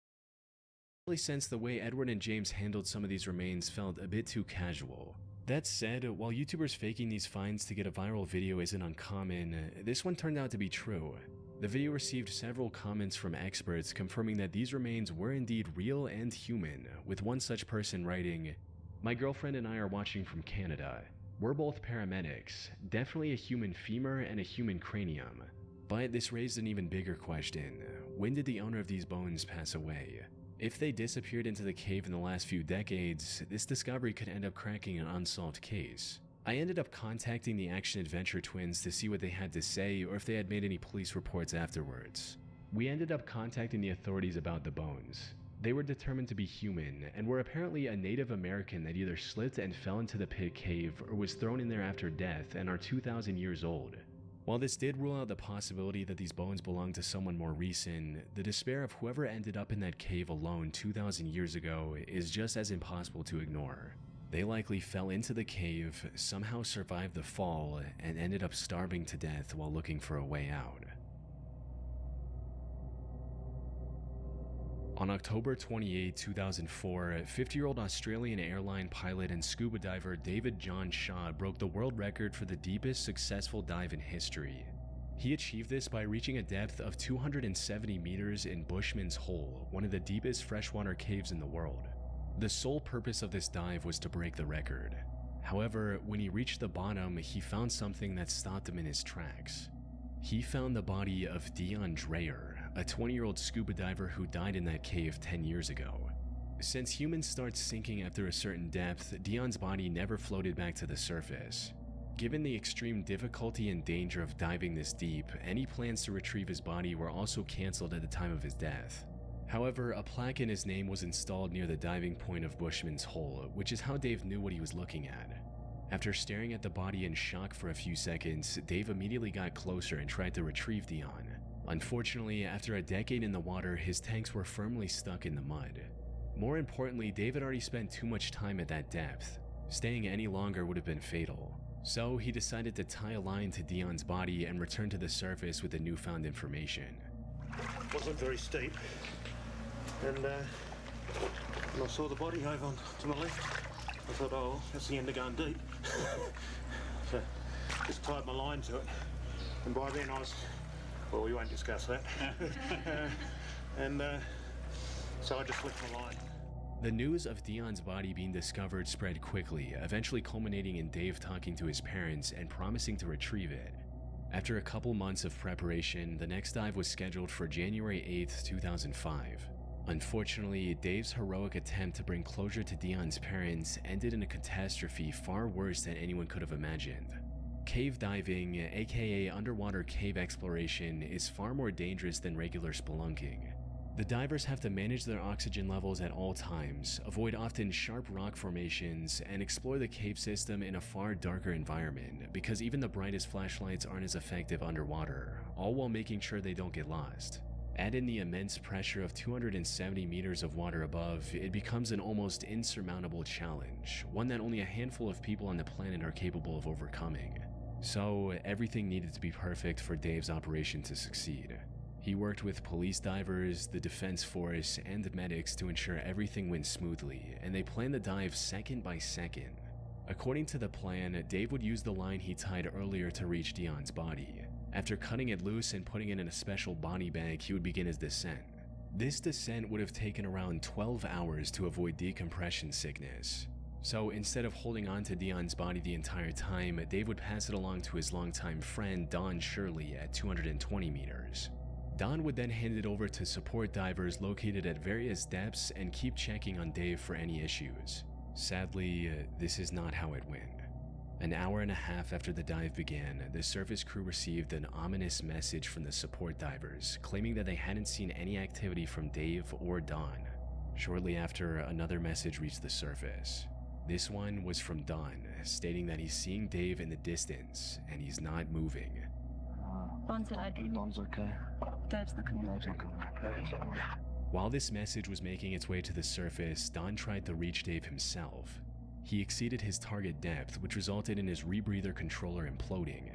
since the way Edward and James handled some of these remains felt a bit too casual. That said, while YouTubers faking these finds to get a viral video isn't uncommon, this one turned out to be true. The video received several comments from experts confirming that these remains were indeed real and human, with one such person writing, "My girlfriend and I are watching from Canada. We're both paramedics, definitely a human femur and a human cranium. But this raised an even bigger question. When did the owner of these bones pass away? If they disappeared into the cave in the last few decades, this discovery could end up cracking an unsolved case." I ended up contacting the action-adventure twins to see what they had to say or if they had made any police reports afterwards. We ended up contacting the authorities about the bones. They were determined to be human and were apparently a Native American that either slipped and fell into the pit cave or was thrown in there after death and are 2,000 years old. While this did rule out the possibility that these bones belonged to someone more recent, the despair of whoever ended up in that cave alone 2,000 years ago is just as impossible to ignore. They likely fell into the cave, somehow survived the fall, and ended up starving to death while looking for a way out. On October 28, 2004, 50-year-old Australian airline pilot and scuba diver David John Shaw broke the world record for the deepest successful dive in history. He achieved this by reaching a depth of 270 meters in Bushman's Hole, one of the deepest freshwater caves in the world. The sole purpose of this dive was to break the record. However, when he reached the bottom, he found something that stopped him in his tracks. He found the body of Dion Dreyer, a 20-year-old scuba diver who died in that cave 10 years ago. Since humans start sinking after a certain depth, Dion's body never floated back to the surface. Given the extreme difficulty and danger of diving this deep, any plans to retrieve his body were also cancelled at the time of his death. However, a plaque in his name was installed near the diving point of Bushman's Hole, which is how Dave knew what he was looking at. After staring at the body in shock for a few seconds, Dave immediately got closer and tried to retrieve Dion. Unfortunately, after a decade in the water, his tanks were firmly stuck in the mud. More importantly, Dave had already spent too much time at that depth. Staying any longer would have been fatal. So he decided to tie a line to Dion's body and return to the surface with the newfound information. Wasn't very steep, and when I saw the body over on to my left, I thought, oh, that's the end of going deep. So just tied my line to it, and by then I was, well, we won't discuss that. So I just left my line. The news of Dion's body being discovered spread quickly, eventually culminating in Dave talking to his parents and promising to retrieve it. After a couple months of preparation, the next dive was scheduled for January 8, 2005. Unfortunately, Dave's heroic attempt to bring closure to Dion's parents ended in a catastrophe far worse than anyone could have imagined. Cave diving, aka underwater cave exploration, is far more dangerous than regular spelunking. The divers have to manage their oxygen levels at all times, avoid often sharp rock formations, and explore the cave system in a far darker environment because even the brightest flashlights aren't as effective underwater, all while making sure they don't get lost. Add in the immense pressure of 270 meters of water above, it becomes an almost insurmountable challenge, one that only a handful of people on the planet are capable of overcoming. So, everything needed to be perfect for Dave's operation to succeed. He worked with police divers, the defense force, and medics to ensure everything went smoothly, and they planned the dive second by second. According to the plan, Dave would use the line he tied earlier to reach Dion's body. After cutting it loose and putting it in a special body bag, he would begin his descent. This descent would have taken around 12 hours to avoid decompression sickness. So instead of holding on to Dion's body the entire time, Dave would pass it along to his longtime friend Don Shirley at 220 meters. Don would then hand it over to support divers located at various depths and keep checking on Dave for any issues. Sadly, this is not how it went. An hour and a half after the dive began, the surface crew received an ominous message from the support divers, claiming that they hadn't seen any activity from Dave or Don. Shortly after, another message reached the surface. This one was from Don, stating that he's seeing Dave in the distance, and he's not moving. Don's okay. Dave's looking okay. While this message was making its way to the surface, Don tried to reach Dave himself. He exceeded his target depth, which resulted in his rebreather controller imploding.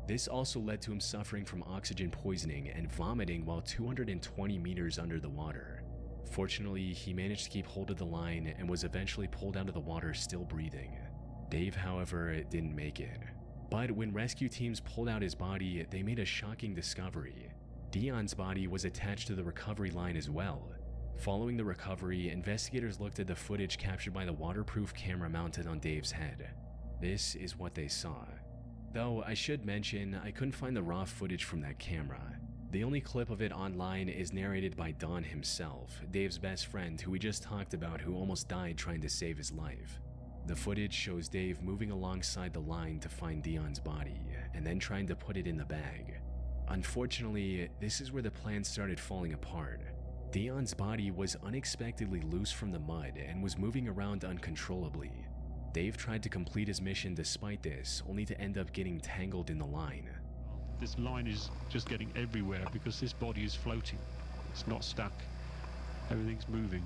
This also led to him suffering from oxygen poisoning and vomiting while 220 meters under the water. Fortunately, he managed to keep hold of the line and was eventually pulled out of the water still breathing. Dave, however, didn't make it. But when rescue teams pulled out his body, they made a shocking discovery. Dion's body was attached to the recovery line as well. Following the recovery, investigators looked at the footage captured by the waterproof camera mounted on Dave's head. This is what they saw. Though I should mention, I couldn't find the raw footage from that camera. The only clip of it online is narrated by Don himself, Dave's best friend who we just talked about, who almost died trying to save his life. The footage shows Dave moving alongside the line to find Dion's body, and then trying to put it in the bag. Unfortunately, this is where the plan started falling apart. Dion's body was unexpectedly loose from the mud and was moving around uncontrollably. Dave tried to complete his mission despite this, only to end up getting tangled in the line. This line is just getting everywhere because this body is floating. It's not stuck. Everything's moving.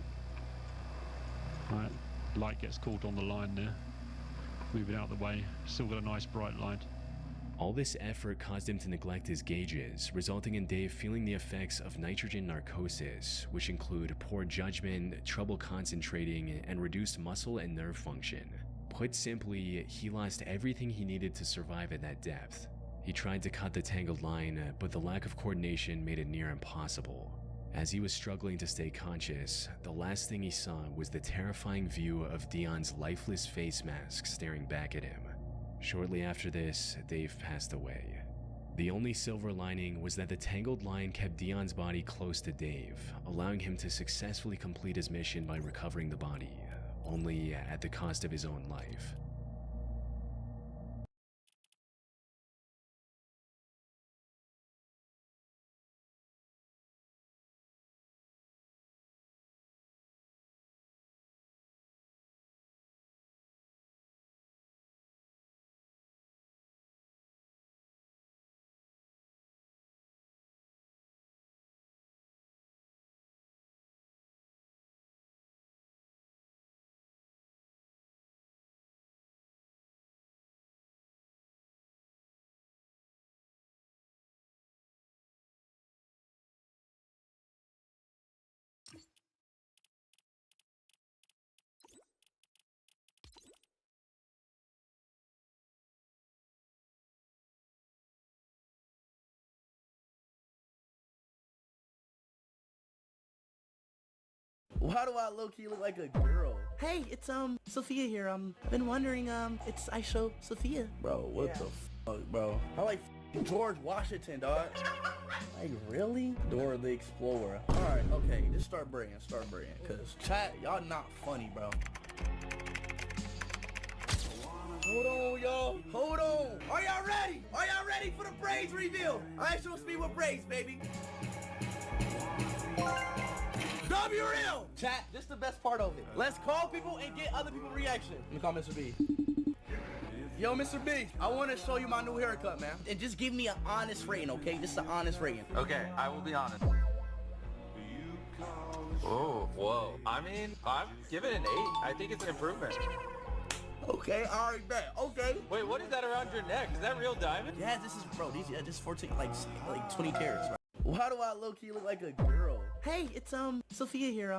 Right, light gets caught on the line there. Move it out of the way. Still got a nice bright light. All this effort caused him to neglect his gauges, resulting in Dave feeling the effects of nitrogen narcosis, which include poor judgment, trouble concentrating, and reduced muscle and nerve function. Put simply, he lost everything he needed to survive at that depth. He tried to cut the tangled line, but the lack of coordination made it near impossible. As he was struggling to stay conscious, the last thing he saw was the terrifying view of Dion's lifeless face mask staring back at him. Shortly after this, Dave passed away. The only silver lining was that the tangled line kept Dion's body close to Dave, allowing him to successfully complete his mission by recovering the body, only at the cost of his own life. Why do I low-key look like a girl? Hey, it's Sophia here. I've been wondering, it's I show Sophia. Bro, what the fuck, bro? I like George Washington, dog. Like, really? Dora the Explorer. Alright, okay, just start bringing, cause chat, y'all not funny, bro. Hold on, y'all. Hold on. Are y'all ready? Are y'all ready for the braids reveal? I show speed with braids, baby. W real! Chat, this is the best part of it. Let's call people and get other people's reaction. Let me call Mr. B. Yo, Mr. B, I want to show you my new haircut, man. And just give me an honest rating, okay? This is an honest rating. Okay, I will be honest. Oh, whoa. I mean, I'm giving it an 8. I think it's an improvement. Okay, alright, bet. Okay. Wait, what is that around your neck? Is that real diamond? Yeah, this is, bro, these, this is 14, like 20 carats, right? Why do I low-key look like a girl? Hey, it's Sophia here.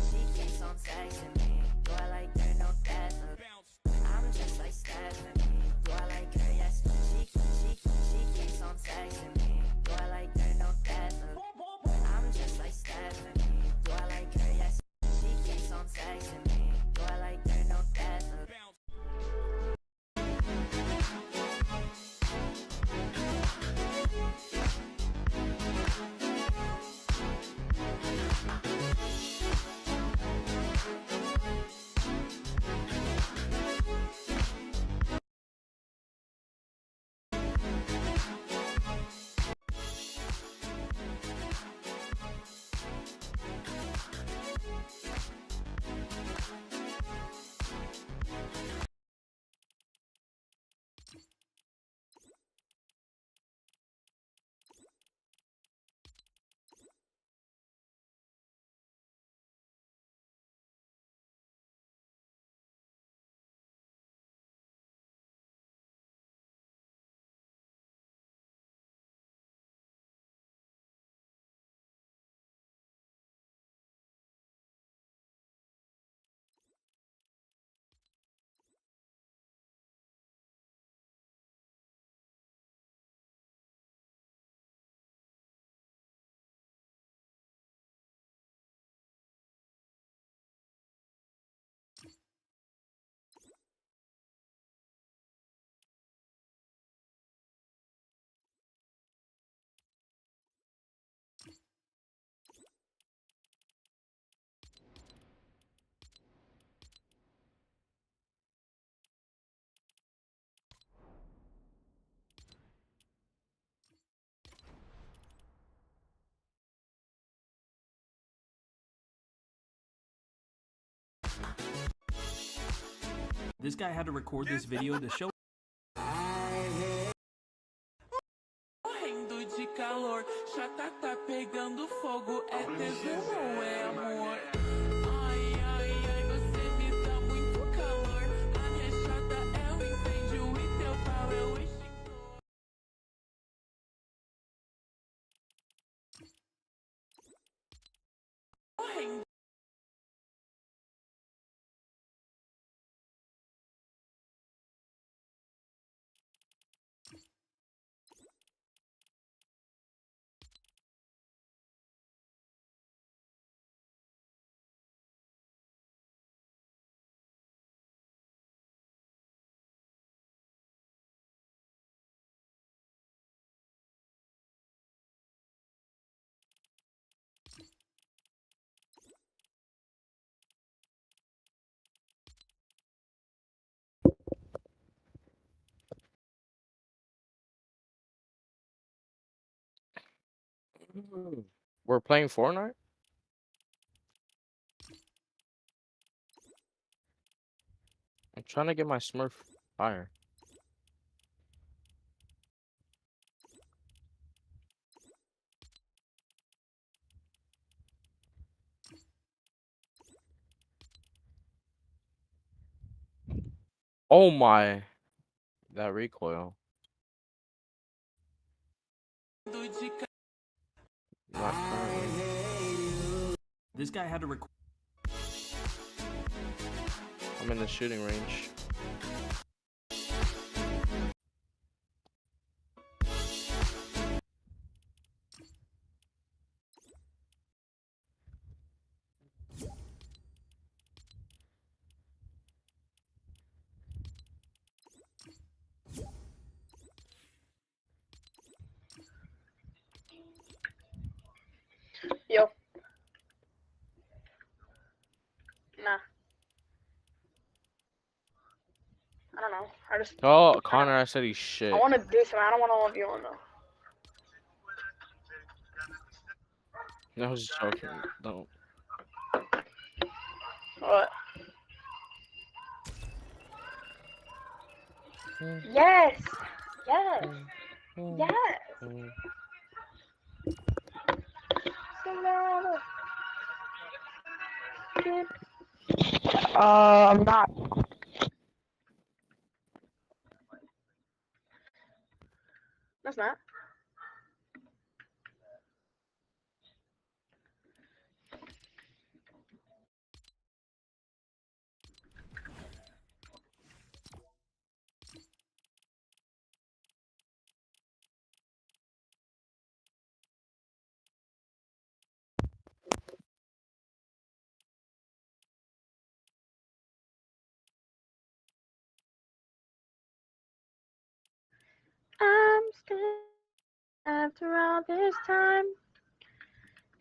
She keeps on texting me. Do I like her? No, that's a bounce. I'm just like Stephanie. Do I like her? Yes. She keeps on texting me. Do I like her? No, that's a I'm just like Stephanie. Do I like her? Yes. She keeps on texting me. Do I like her? No, that's a This guy had to record this video to show. Morrendo de calor, chata tá pegando fogo, é tesão ou é amor? Ai, ai, ai, você me dá muito calor. A minha chata é um incêndio e teu pau é o extintor. Morrendo. We're playing Fortnite? I'm trying to get my Smurf fire. Oh my. That recoil. Not currently. This guy had to record. I'm in the shooting range. Yo. Nah. I don't know. I just. Oh, Connor, I said he's shit. I want to do something. I don't want to love you on though. No, I was just joking. Don't. What? Yes. Yes. Yes. I'm not. That's not. I'm still after all this time.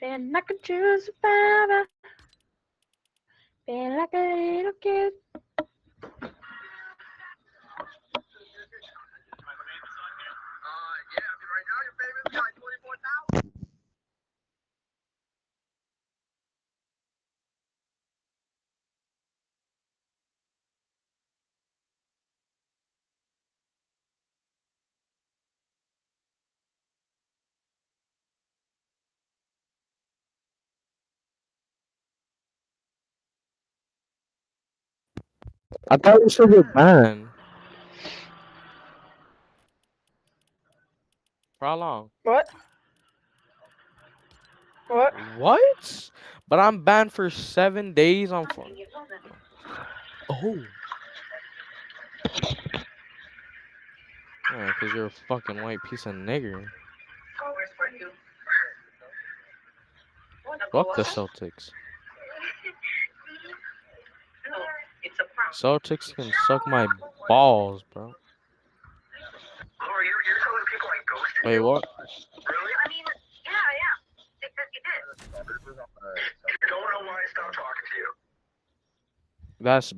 Been like a true survivor. Been like a little kid. I thought you said you're banned. For how long? What? What? What? But I'm banned for 7 days on phone. Oh. Yeah, because you're a fucking white piece of nigger. Fuck the Celtics. Celtics can suck my balls, bro. Wait, what? I mean, yeah. Don't know why I stopped talking to you. That's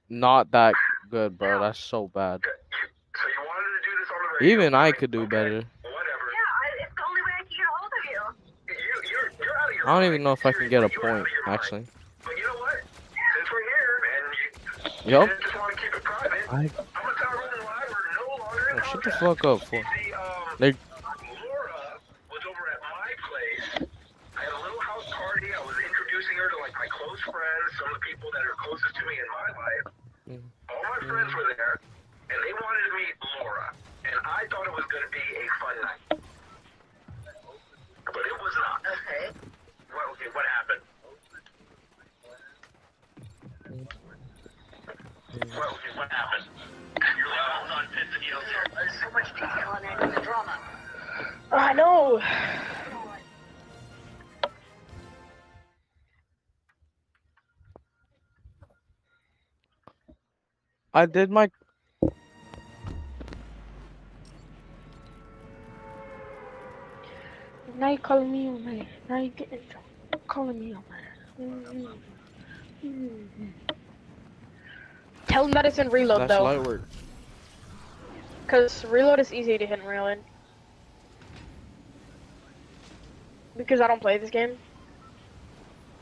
not that good, bro. That's so bad. So you wanted to do this on the radio? Even I could do better. Whatever. Yeah, it's the only way I can get a hold of you. You're out of your I don't even know if I can get a point, actually. But you know what? Since we're here and you Yup. just want to keep it Oh, shut the fuck up, fool. They Laura was over at my place. I had a little house party. I was introducing her to like my close friends, some of the people that are closest to me in my life. All my friends were there, and they wanted to meet Laura. And I thought it was going to be a fun night. But it was not. Okay. What happened? What happened? You're like all on pins and needles here. There's so much detail in there in the drama. I know. I did my. Now you calling me on my. Now you getting calling me on my. Tell him that it's in reload That's though. light work. Cause reload is easy to hit and reel in. Because I don't play this game.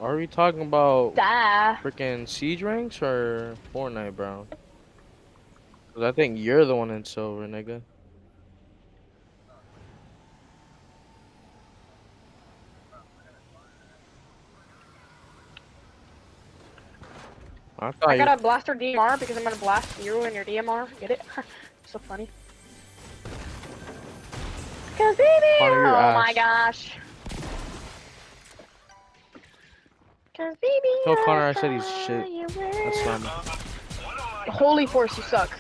Are we talking about Duh. freaking siege ranks or Fortnite, bro? Cause I think you're the one in silver, nigga. I got a blaster DMR because I'm gonna blast you and your DMR. Get it? So funny. Cause baby, oh my gosh. Cause baby, Tell Connor I said he's shit. That's fine. Holy force, you suck.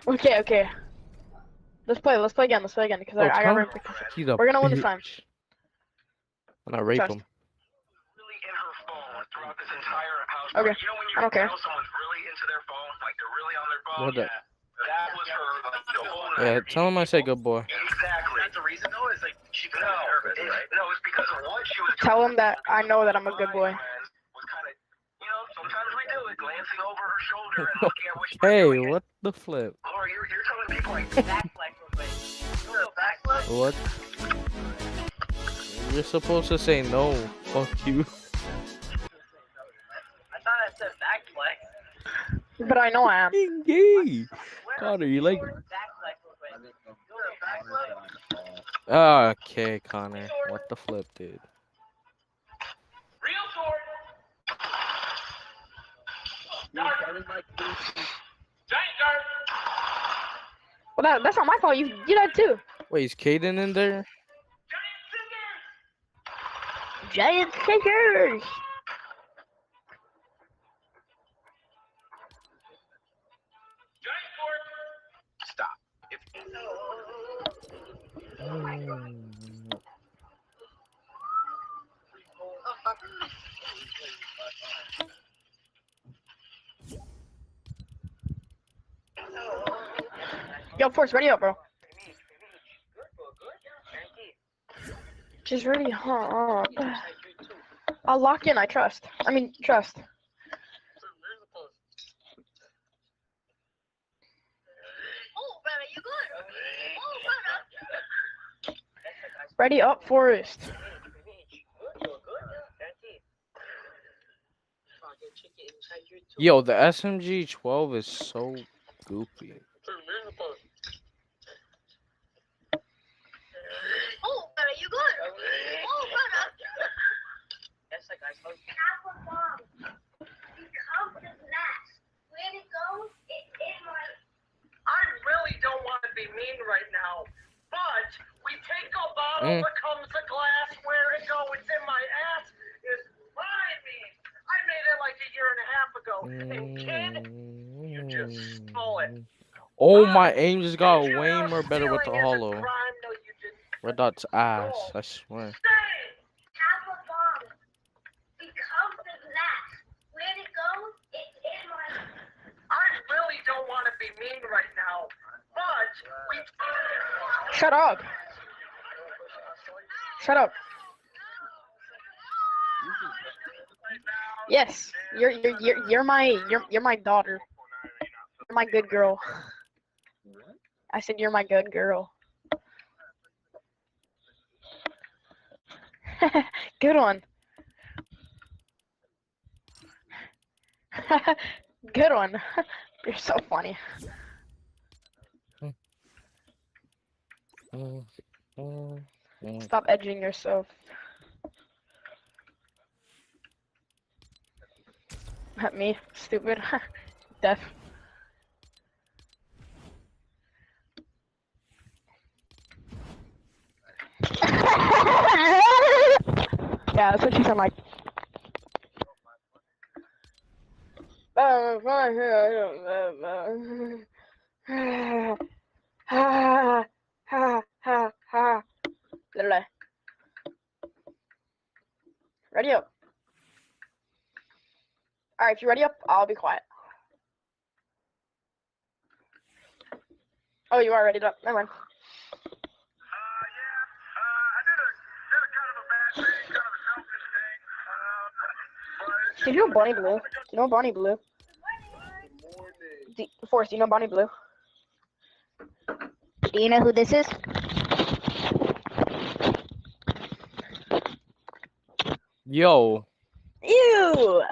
Okay. Let's play again, because I got raped. We're gonna win this time. And I rape him. Okay, I don't care. What the? Yeah, tell him I said good boy. Exactly. That's the reason though, is like she could have been nervous, right? No, it's because of what she was doing. Tell him that I know that I'm a good boy. Sometimes we do it, glancing over her shoulder and looking at what she's doing. Hey, what the flip? Laura, you're telling people like backflip real quick. Backflip? What? You're supposed to say no. Fuck you. I thought I said backflip. But I know I am. Gay. Connor, you like? Okay, Connor. What the flip, dude? Real sword. Well, that's not my fault. You did that too. Wait, is Caden in there? Giant scissors. Stop. Yo, Force, ready up, bro. Just ready up. I'll lock in, I trust. Trust. Ready up, Forest. Yo, the SMG-12 is so goofy. I really don't want to be mean right now, but we take a bottle becomes a glass, where it go, it's in my ass, is what I mean. I made it like a year and a half ago, and kid, you just stole it. Oh, my aim just got way more better with the hollow. Red Dot's ass, I swear. I really don't want to be mean right now, but we... Shut up. Shut up. Yes, you're my daughter. You're my good girl. I said you're my good girl. Good one. Good one. You're so funny. Stop edging yourself. At me, stupid. Deaf. Yeah, that's what she sound like. Literally. Ready up. Alright, if you're ready up, I'll be quiet. Oh, you are ready up. Never mind. Do you know Bonnie Blue? Do you know Bonnie Blue? Forrest, do you know Bonnie Blue? Do you know who this is? Yo. Ew!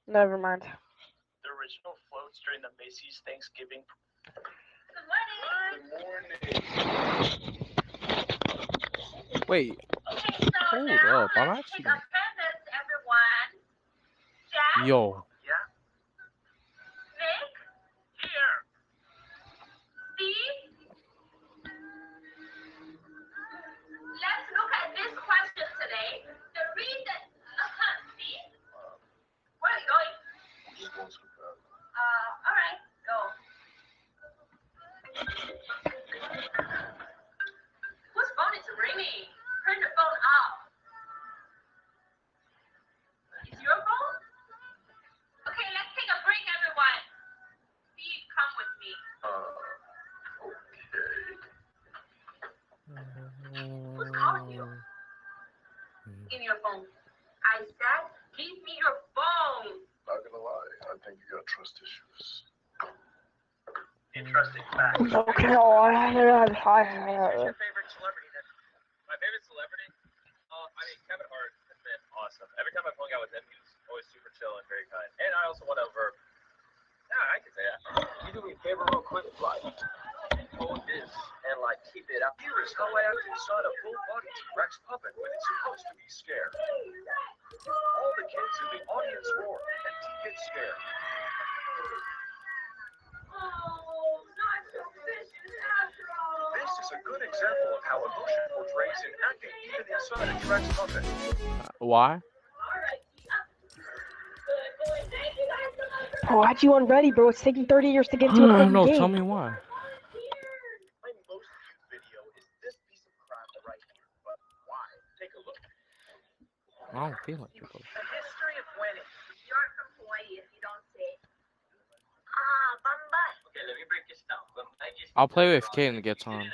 Never mind. The original floats during the Macy's Thanksgiving. Wait. Hold up. I'm actually. Yo. Nick? Here. Steve? Let's look at this question today. The reason... Steve? Where are you going? Alright, go. Whose phone is ringing? Turn the phone off. It's your phone? Okay, let's take a break, everyone. Steve, come with me. Who's calling you? Give me your phone. I said, give me your phone. Not gonna lie, I think you got trust issues. Interesting fact. Okay, Who's your favorite celebrity then? My favorite celebrity? I mean, Kevin Hart has been awesome. Every time I've hung out with him, he was always super chill and very kind. And I also went over. Yeah, I can say that. You do me a favor real quick, like, hold this and, like, keep it up. Here is how I actually saw a full-body T-Rex puppet when it's supposed to be scared. All the kids in the audience roar, and T gets scared. This is a good example of how emotion portrays in acting even inside a T-Rex puppet. Why? Oh, why'd you unready, bro? It's taking 30 years to get into a fucking No, game. tell me why. My most viewed video is this piece of crap right here. But why? Take a look. I don't feel like it. The history of winning. You're from Hawaii if you don't say. Bamba. Okay, let me break this down. I'll play with Kate when it gets on.